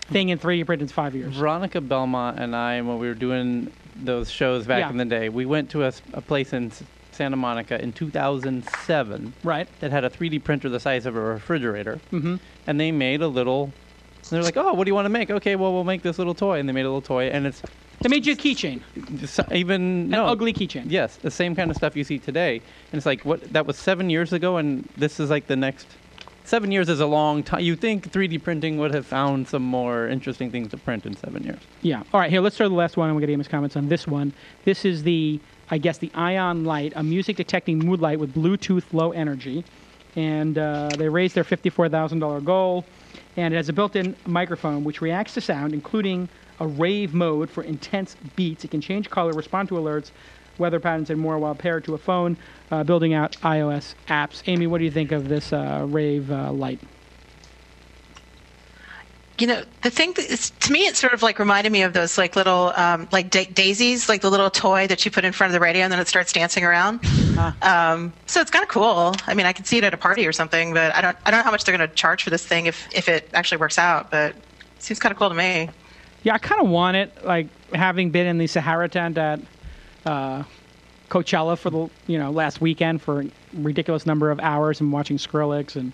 thing in 3D print is 5 years. Veronica Belmont and I, when we were doing those shows back in the day, we went to a place in Santa Monica in 2007. Right. That had a 3D printer the size of a refrigerator. Mm-hmm. And they made a little. They're like, oh, what do you want to make? Okay, well, we'll make this little toy. And they made a little toy, and it's. They made you a keychain. An ugly keychain. Yes, the same kind of stuff you see today. And it's like, what? That was 7 years ago, and this is like the next. 7 years is a long time. You think 3D printing would have found some more interesting things to print in 7 years. Yeah. All right, here, let's start the last one, and we'll get Amy's comments on this one. This is the Ion Light, a music detecting mood light with Bluetooth low energy. And they raised their $54,000 goal. And it has a built-in microphone which reacts to sound, including a rave mode for intense beats. It can change color, respond to alerts, weather patterns, and more while paired to a phone, building out iOS apps. Amy, what do you think of this rave light? The thing that is, to me, it sort of like reminded me of those like little like daisies, like the little toy that you put in front of the radio and then it starts dancing around. So it's kind of cool. I mean, I could see it at a party or something, but I don't know how much they're going to charge for this thing if it actually works out. But it seems kind of cool to me. Yeah, I kind of want it. Like, having been in the Sahara tent at Coachella for the last weekend for a ridiculous number of hours and watching Skrillex and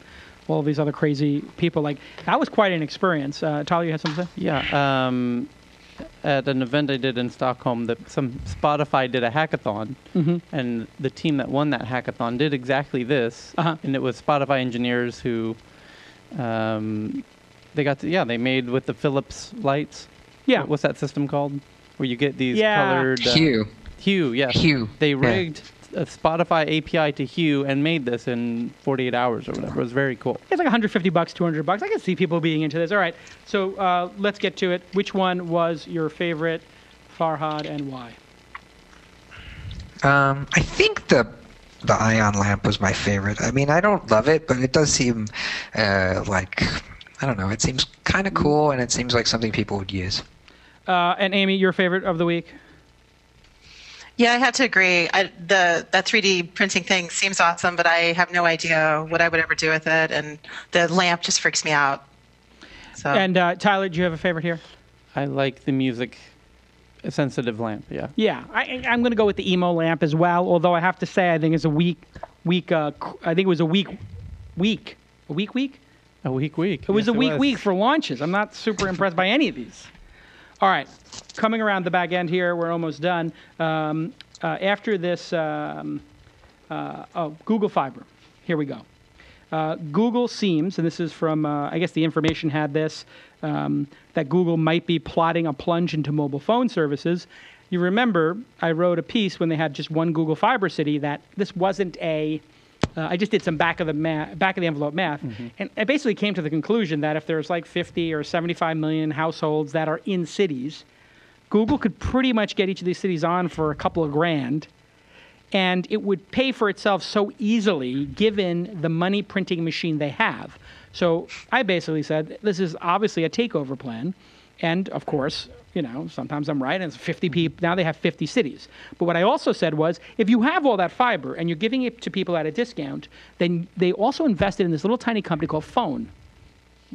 all these other crazy people. Like, that was quite an experience. Tyler, you had something to say? Yeah. At an event I did in Stockholm, some Spotify did a hackathon, and the team that won that hackathon did exactly this. And it was Spotify engineers who they made with the Philips lights. Yeah. What's that system called? Where you get these colored... Hue. Hue, yes. Hue. They rigged a Spotify API to Hue and made this in 48 hours or whatever. It was very cool. It's like $150, $200. I can see people being into this. All right, so let's get to it. Which one was your favorite, Farhad, and why? I think the ion lamp was my favorite. I mean, I don't love it, but it does seem like, I don't know, it seems kind of cool, and it seems like something people would use. And Amy, your favorite of the week? Yeah, I have to agree. That 3D printing thing seems awesome, but I have no idea what I would ever do with it, and the lamp just freaks me out. So. And Tyler, do you have a favorite here? I like the music-sensitive lamp, yeah. Yeah, I'm going to go with the emo lamp as well, although I have to say I think it's a week. I think it was a week. A week? A week. It was a week for launches. I'm not super impressed by any of these. All right, coming around the back end here, we're almost done. After this, Google Fiber. Here we go. Google seems, and this is from, I guess the information had this, that Google might be plotting a plunge into mobile phone services. You remember, I wrote a piece when they had just one Google Fiber city that this wasn't I just did some back of the envelope math, and I basically came to the conclusion that if there's like 50 or 75 million households that are in cities, Google could pretty much get each of these cities on for a couple of grand, and it would pay for itself so easily given the money printing machine they have. So I basically said, this is obviously a takeover plan, and of course, sometimes I'm right, and it's 50 people. Now they have 50 cities. But what I also said was, if you have all that fiber and you're giving it to people at a discount, then they also invested in this little tiny company called Phone,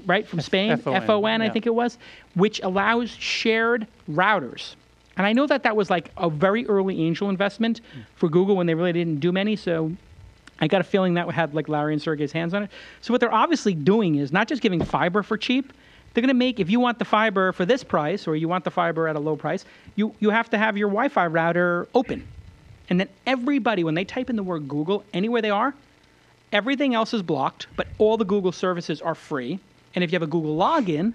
right, from Spain, FON, I think it was, which allows shared routers. And I know that was like a very early angel investment for Google when they really didn't do many, so I got a feeling that had like Larry and Sergey's hands on it. So what they're obviously doing is not just giving fiber for cheap. They're going to make, if you want the fiber for this price or you want the fiber at a low price, you have to have your Wi-Fi router open. And then everybody, when they type in the word Google, anywhere they are, everything else is blocked, but all the Google services are free. And if you have a Google login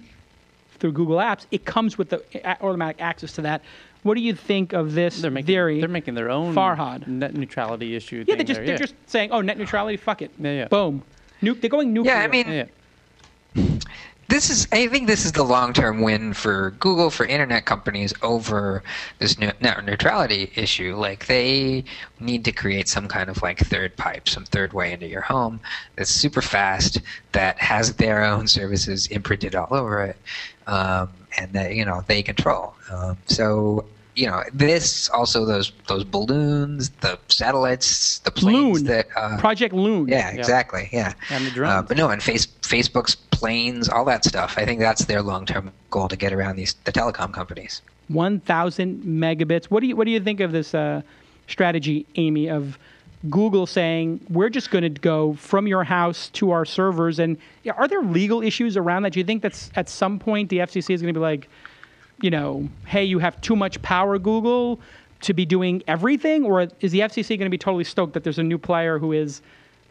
through Google Apps, it comes with the automatic access to that. What do you think of this theory? They're making their own Farhad. net neutrality issue. Yeah, they're just saying, oh, net neutrality, fuck it. Yeah. Boom. They're going nuclear. Yeah, I mean, I think this is the long-term win for Google, for internet companies over this net neutrality issue. Like, they need to create some kind of like third pipe, some third way into your home that's super fast, that has their own services imprinted all over it, and that they control. This also those balloons, the satellites, the planes Project Loon. Yeah, exactly. Yeah, and the drones. But no, and Facebook's planes, all that stuff. I think that's their long-term goal, to get around the telecom companies. 1,000 megabits. What do you think of this strategy, Amy, of Google saying we're just going to go from your house to our servers? And are there legal issues around that? Do you think that's at some point the FCC is going to be like, hey, you have too much power, Google, to be doing everything? Or is the FCC going to be totally stoked that there's a new player who is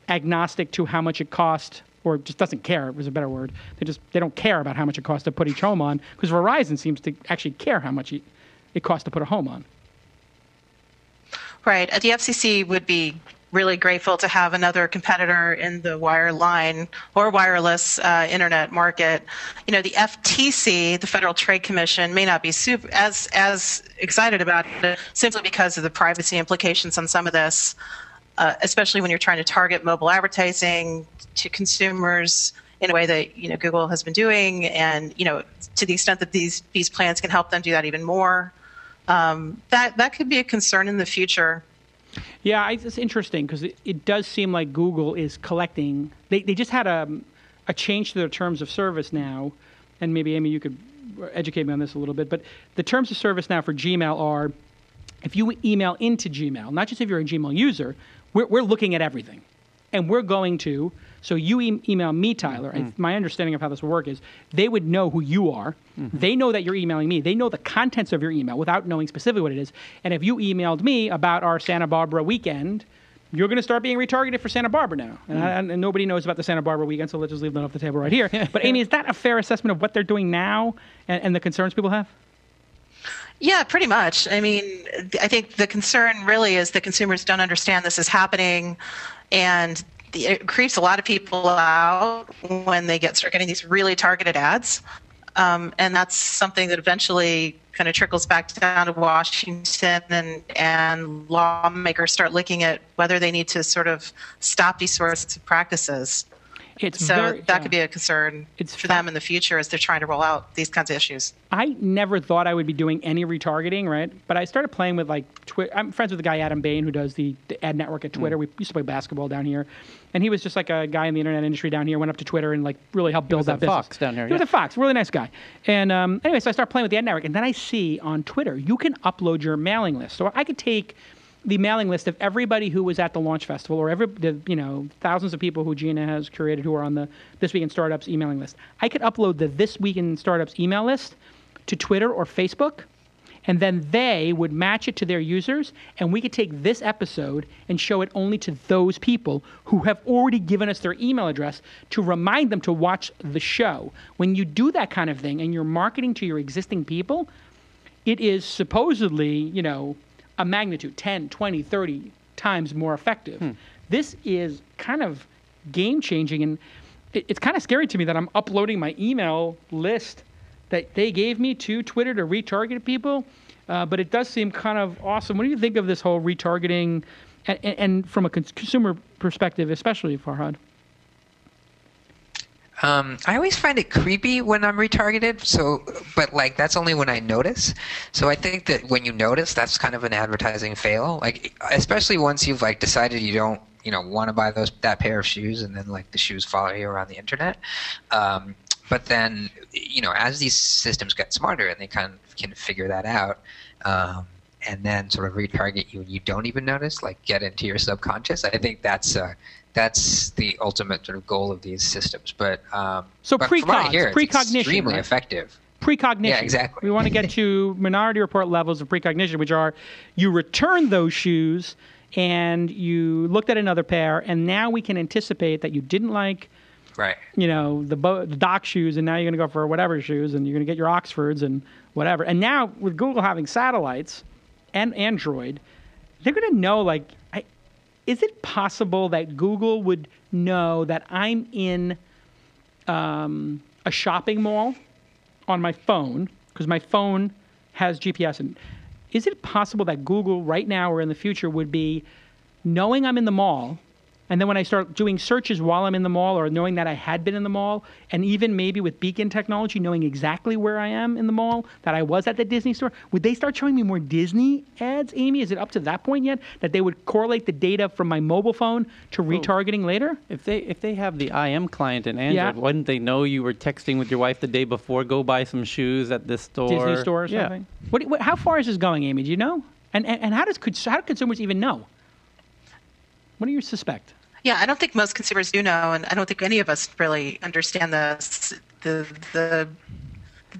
agnostic to how much it costs, or just doesn't care, was a better word. They don't care about how much it costs to put each home on, because Verizon seems to actually care how much it costs to put a home on. Right. The FCC would be really grateful to have another competitor in the wireline or wireless internet market. The FTC, the Federal Trade Commission, may not be as excited about it simply because of the privacy implications on some of this, especially when you're trying to target mobile advertising to consumers in a way that Google has been doing, and to the extent that these plans can help them do that even more. That could be a concern in the future. Yeah, it's interesting because it does seem like Google is collecting. They just had a change to their terms of service now, and maybe Amy, you could educate me on this a little bit. But the terms of service now for Gmail are, if you email into Gmail, not just if you're a Gmail user, we're looking at everything. And we're going to, so you email me, Tyler. My understanding of how this will work is they would know who you are. They know that you're emailing me. They know the contents of your email without knowing specifically what it is. And if you emailed me about our Santa Barbara weekend, you're going to start being retargeted for Santa Barbara now. And nobody knows about the Santa Barbara weekend, so let's just leave that off the table right here. But Amy, is that a fair assessment of what they're doing now and the concerns people have? Yeah, pretty much. I mean, I think the concern really is that consumers don't understand this is happening, and it creeps a lot of people out when they start getting these really targeted ads. And that's something that eventually kind of trickles back down to Washington, and lawmakers start looking at whether they need to sort of stop these sorts of practices. That could be a concern for them in the future as they're trying to roll out these kinds of issues. I never thought I would be doing any retargeting, right? But I started playing with Twitter. I'm friends with the guy Adam Bain who does the ad network at Twitter. We used to play basketball down here, and he was just like a guy in the internet industry down here. Went up to Twitter and really helped build that business. Fox down here. He was at Fox, really nice guy. And anyway, so I started playing with the ad network, and then I see on Twitter you can upload your mailing list. So I could take the mailing list of everybody who was at the launch festival, or thousands of people who Gina has curated who are on the This Week in Startups emailing list. I could upload the This Week in Startups email list to Twitter or Facebook, and then they would match it to their users, and we could take this episode and show it only to those people who have already given us their email address to remind them to watch the show. When you do that kind of thing and you're marketing to your existing people, it is supposedly, a magnitude 10, 20, 30 times more effective. This is kind of game-changing, and it's kind of scary to me that I'm uploading my email list that they gave me to Twitter to retarget people, but it does seem kind of awesome. What do you think of this whole retargeting, and from a consumer perspective, especially, Farhad? I always find it creepy when I'm retargeted. But that's only when I notice. So I think that when you notice, that's kind of an advertising fail. Especially once you've decided you don't, want to buy that pair of shoes, and then the shoes follow you around the internet. But then, as these systems get smarter and they kind of can figure that out, and then sort of retarget you and you don't even notice, get into your subconscious. I think that's the ultimate sort of goal of these systems. But so but from what I hear, it's precognition, extremely right? effective. Precognition. Yeah, exactly. We want to get to Minority Report levels of precognition, which are you return those shoes and you looked at another pair, and now we can anticipate that you didn't like, right, the Doc shoes, and now you're going to go for whatever shoes, and you're going to get your Oxfords and whatever. And now with Google having satellites and Android, they're going to know, is it possible that Google would know that I'm in a shopping mall on my phone, because my phone has GPS? And is it possible that Google right now or in the future would be knowing I'm in the mall, and then when I start doing searches while I'm in the mall, or knowing that I had been in the mall, and even maybe with beacon technology, knowing exactly where I am in the mall, that I was at the Disney store, would they start showing me more Disney ads, Amy? Is it up to that point yet, that they would correlate the data from my mobile phone to retargeting later? If they have the IM client in Android, wouldn't they know you were texting with your wife the day before, go buy some shoes at this store? Disney store or something? Yeah. How far is this going, Amy? Do you know? And how do consumers even know? What do you suspect? Yeah, I don't think most consumers do know, and I don't think any of us really understand this. They're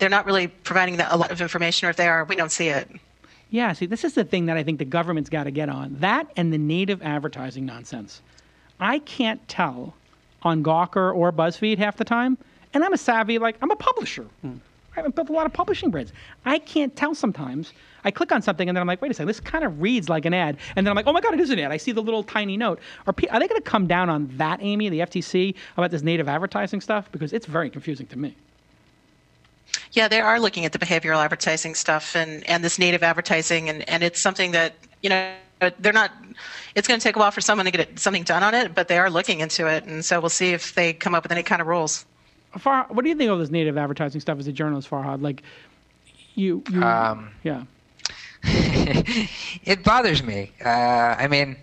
not really providing a lot of information, or if they are, we don't see it. Yeah, see, this is the thing that I think the government's got to get on. That and the native advertising nonsense. I can't tell on Gawker or BuzzFeed half the time, and I'm a publisher. I haven't built a lot of publishing brands. I can't tell sometimes. I click on something, and then I'm like, wait a second, this kind of reads like an ad. And then I'm like, oh my God, it is an ad. I see the little tiny note. Are they going to come down on that, Amy, the FTC, about this native advertising stuff? Because it's very confusing to me. Yeah, they are looking at the behavioral advertising stuff and this native advertising, and it's something that, they're not, it's going to take a while for someone to get something done on it, but they are looking into it. And so we'll see if they come up with any kind of rules. What do you think of this native advertising stuff as a journalist, Farhad? Yeah. It bothers me. I mean,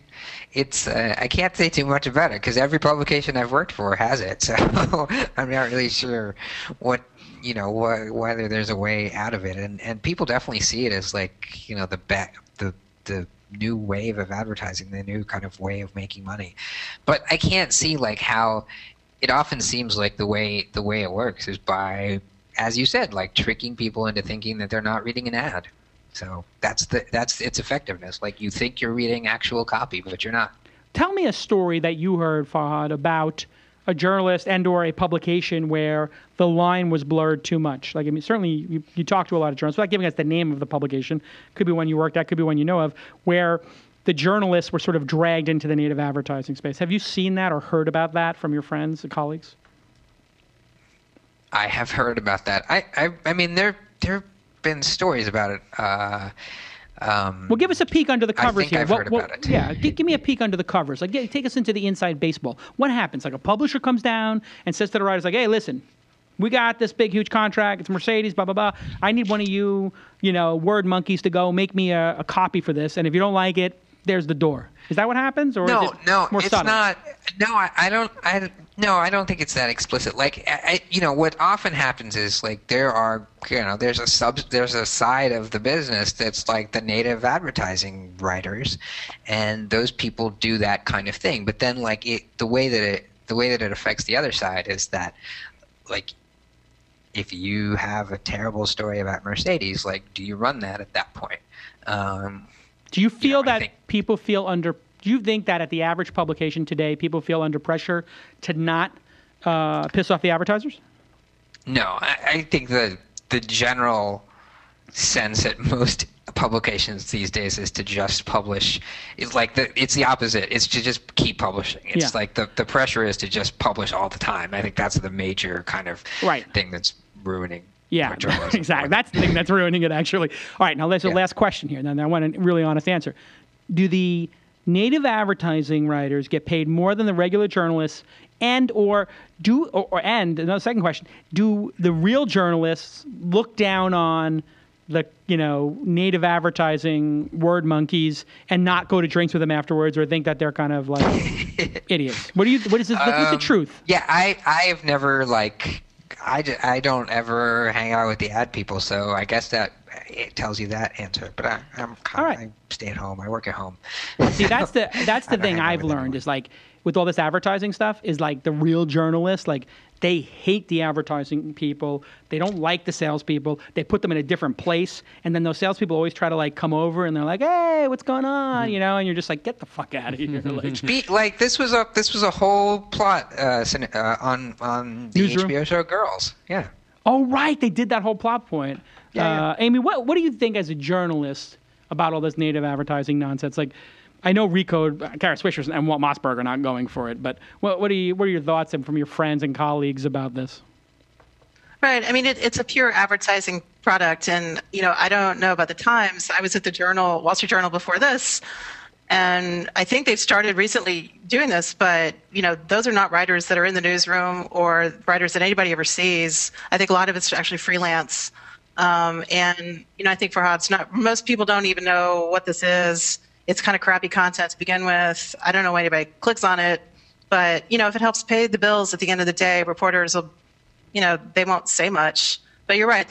it's I can't say too much about it because every publication I've worked for has it. So I'm not really sure whether there's a way out of it. And people definitely see it as the the new wave of advertising, the new kind of way of making money. But I can't see like how it often seems like the way it works is by, as you said, like tricking people into thinking that they're not reading an ad. So that's its effectiveness. Like you think you're reading actual copy, but you're not. Tell me a story that you heard, Fahad, about a journalist and or a publication where the line was blurred too much. Like, I mean, certainly you talk to a lot of journalists, without giving us the name of the publication, could be one you worked at, could be one you know of, where the journalists were sort of dragged into the native advertising space. Have you seen that or heard about that from your friends and colleagues? I have heard about that. I mean, there have been stories about it. Well, give us a peek under the covers here. I've heard about it. Yeah, give me a peek under the covers. Like, take us into the inside baseball. What happens? Like, a publisher comes down and says to the writers, like, hey, listen, we got this big, huge contract. It's Mercedes, blah, blah, blah. I need one of you, word monkeys to go make me a copy for this. And if you don't like it, there's the door. Is that what happens? Or No, is it more it's subtle? not. No, I don't think it's that explicit. Like, what often happens is like there's a side of the business that's like the native advertising writers, and those people do that kind of thing. But then like the way that it affects the other side is that like if you have a terrible story about Mercedes, like do you run that at that point? Do you feel that people feel under? Do you think that at the average publication today, people feel under pressure to not piss off the advertisers? No, I think the general sense at most publications these days is to just publish. It's like it's the opposite. It's to just keep publishing. It's like the pressure is to just publish all the time. I think that's the major kind of thing that's ruining. Yeah, exactly. That's the thing that's ruining it, actually. All right, now there's a last question here. Now I want a really honest answer. Do the native advertising writers get paid more than the regular journalists, and another second question, do the real journalists look down on the native advertising word monkeys and not go to drinks with them afterwards, or think that they're kind of like idiots? What is this? What's the truth? Yeah, I have never like. I don't ever hang out with the ad people, so I guess that it tells you that answer. But I stay at home. I work at home. See, that's the thing I've learned is like with all this advertising stuff is like the real journalists, like they hate the advertising people. They don't like the salespeople. They put them in a different place, and then those salespeople always try to like come over, and they're like, "Hey, what's going on?" And you're just like, "Get the fuck out of here!" Like this was a whole plot on the Newsroom? HBO show Girls. Yeah. Oh right, they did that whole plot point. Yeah. Amy, what do you think as a journalist about all this native advertising nonsense? Like, I know Recode, Kara Swisher and Walt Mossberg are not going for it, but what are your thoughts from your friends and colleagues about this? Right. I mean, it's a pure advertising product. And, I don't know about the Times. I was at the Wall Street Journal before this. And I think they've started recently doing this, but, those are not writers that are in the newsroom or writers that anybody ever sees. I think a lot of it's actually freelance. And, I think most people don't even know what this is. It's kind of crappy content to begin with. I don't know why anybody clicks on it. But, if it helps pay the bills at the end of the day, reporters will, they won't say much. But you're right.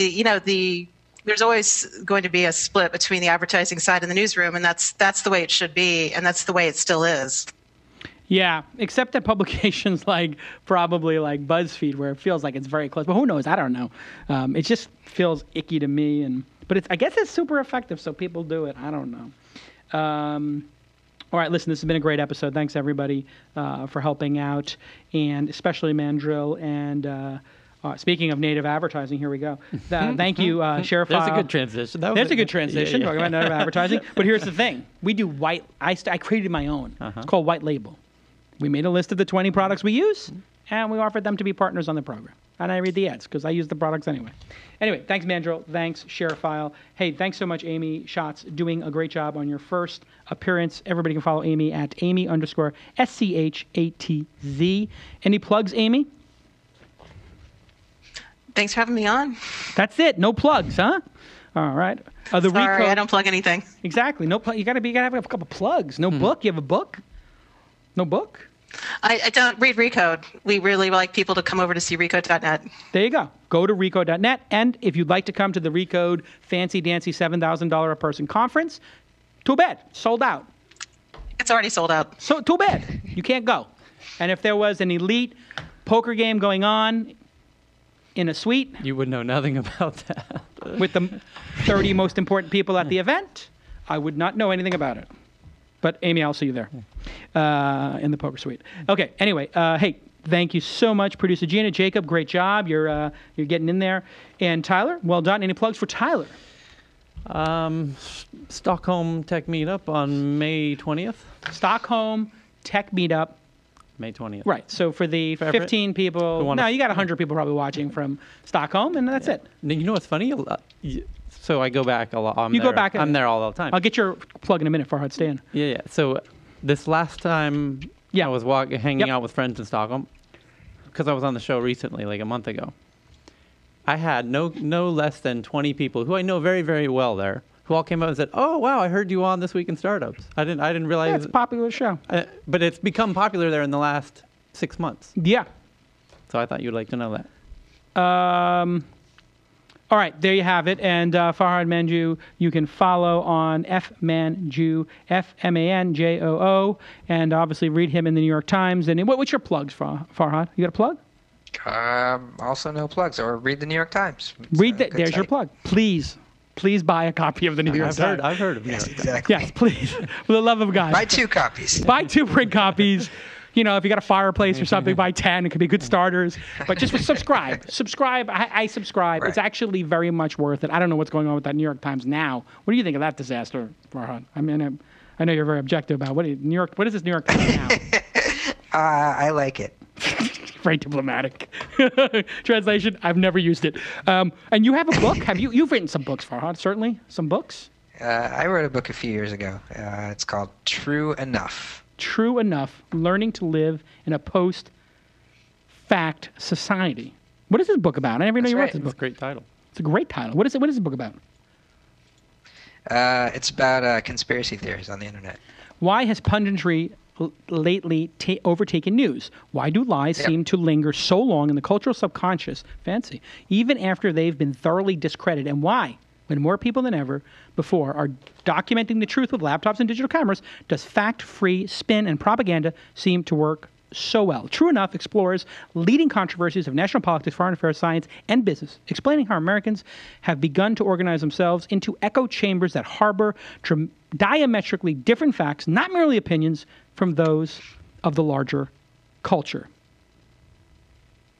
There's always going to be a split between the advertising side and the newsroom, and that's the way it should be, and that's the way it still is. Yeah, except that publications probably like BuzzFeed, where it feels like it's very close. But who knows? I don't know. It just feels icky to me. But I guess it's super effective, so people do it. I don't know. All right, listen, this has been a great episode. Thanks, everybody, for helping out, and especially Mandrill. And speaking of native advertising, here we go. Thank you, ShareFile. There's a good transition. There's a good transition, talking about native advertising. But here's the thing. We do I created my own. It's called White Label. We made a list of the 20 products we use, and we offered them to be partners on the program. And I read the ads because I use the products anyway. Anyway, thanks, Mandrill. Thanks, ShareFile. Hey, thanks so much, Amy Schatz, doing a great job on your first appearance. Everybody can follow Amy at Amy_SCHATZ. Any plugs, Amy? Thanks for having me on. That's it. No plugs, huh? All right. Sorry, Recode, I don't plug anything. Exactly. No plug. You gotta have a couple plugs. No book. You have a book? No book? I don't read Recode. We really like people to come over to see Recode.net. There you go. Go to Recode.net. And if you'd like to come to the Recode Fancy Dancy $7,000 a person conference, Too bad. Sold out. It's already sold out. So too bad. You can't go. And if there was an elite poker game going on in a suite, You would know nothing about that. with the 30 most important people at the event, I would not know anything about it. But Amy, I'll see you there in the poker suite. Okay. Anyway, hey, thank you so much, producer Gina. Jacob, great job. You're getting in there. And Tyler, well done. Any plugs for Tyler? Stockholm Tech Meetup on May 20th. Stockholm Tech Meetup. May 20th. Right. So for the 15 people, no, you got 100 people probably watching from Stockholm, and that's it. You know what's funny? So I go back a lot. Go back. I'm there all the time. I'll get your plug in a minute, Farhad. Stay in. Yeah. So this last time I was hanging out with friends in Stockholm, because I was on the show recently, like a month ago. I had no less than 20 people who I know very, very well there, who all came up and said, "Oh, wow, I heard you on This Week in Startups." I didn't realize. Yeah, it's a popular show. But it's become popular there in the last 6 months. Yeah. So I thought you'd like to know that. All right, there you have it. And Farhad Manjoo, you can follow on FManjoo, FManjoo, and obviously read him in the New York Times. And what's your plugs, Farhad? You got a plug? Also no plugs, or read the New York Times. There's your plug. Please buy a copy of the New York Times. I've heard of New York Times. Exactly. Yes, please. For the love of God. Buy 2 copies. Buy 2 print copies. You know, if you got a fireplace or something, buy 10. It could be good starters. But just subscribe. Subscribe. I subscribe. Right. It's actually very much worth it. I don't know what's going on with that New York Times now. What do you think of that disaster, Farhad? I mean, I know you're very objective about what is this New York Times now? I like it. Very diplomatic. Translation, I've never used it. And you have a book? You've written some books, Farhad, certainly? Some books? I wrote a book a few years ago. It's called True Enough. True Enough, Learning to Live in a Post-Fact Society. What is this book about? I never know you wrote this book. It's a great title. It's a great title. What is this book about? It's about conspiracy theories on the internet. Why has punditry lately overtaken news? Why do lies seem to linger so long in the cultural subconscious, even after they've been thoroughly discredited? And why, when more people than ever before are documenting the truth with laptops and digital cameras, does fact-free spin and propaganda seem to work so well? True Enough explores leading controversies of national politics, foreign affairs, science, and business, explaining how Americans have begun to organize themselves into echo chambers that harbor diametrically different facts, not merely opinions, from those of the larger culture.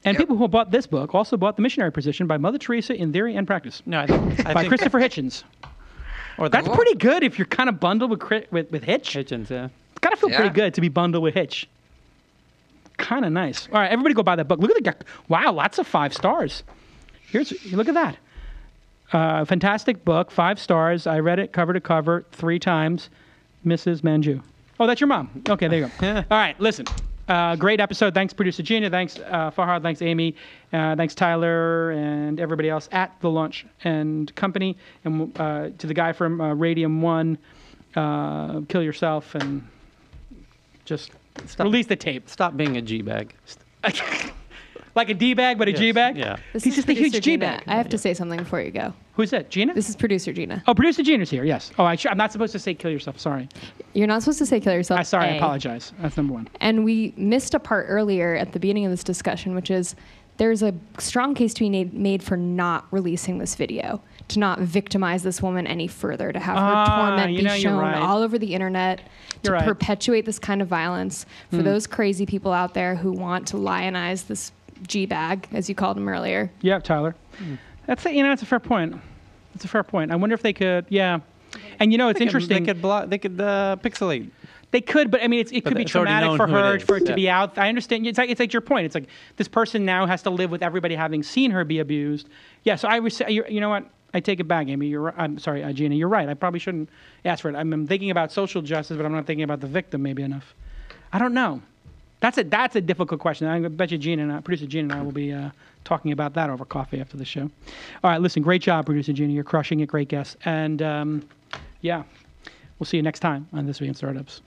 And people who bought this book also bought The Missionary Position by Mother Teresa in Theory and Practice by Christopher Hitchens. That's pretty good if you're kind of bundled with Hitch. Hitchens, yeah. It's got to feel pretty good to be bundled with Hitch. Kind of nice. All right, everybody go buy that book. Look at the wow, lots of 5 stars. Look at that. Fantastic book, 5 stars. I read it cover to cover 3 times. Mrs. Manjoo. Oh, that's your mom. Okay, there you go. All right, listen. Great episode. Thanks, producer Gina. Thanks, Farhad. Thanks, Amy. Thanks, Tyler, and everybody else at The Launch and Company. And to the guy from RadiumOne, kill yourself and just release the tape. Stop being a G-bag. Like a D-bag, but a G-bag? Yeah. He's just a huge G-bag. I have to say something before you go. Who's that, Gina? This is producer Gina. Oh, producer Gina's here, yes. Oh, I'm not supposed to say kill yourself, sorry. You're not supposed to say kill yourself. I apologize. That's number 1. And we missed a part earlier at the beginning of this discussion, which is there's a strong case to be made for not releasing this video, to not victimize this woman any further, to have her torment be shown all over the internet, to perpetuate this kind of violence. For those crazy people out there who want to lionize this G-bag, as you called him earlier. Yeah, Tyler. That's a fair point. It's a fair point. I wonder if they could, And it's interesting. They could pixelate. They could, but I mean, it could be traumatic for her for it to be out. I understand. It's like your point. It's like this person now has to live with everybody having seen her be abused. Yeah. So I would say, you know what? I take it back, Amy. I'm sorry, Gina. You're right. I probably shouldn't ask for it. I'm thinking about social justice, but I'm not thinking about the victim maybe enough. I don't know. That's a difficult question. I bet you producer Gina and I will be talking about that over coffee after the show. All right, listen, great job, producer Gina. You're crushing it. Great guest. And we'll see you next time on This Week in Startups.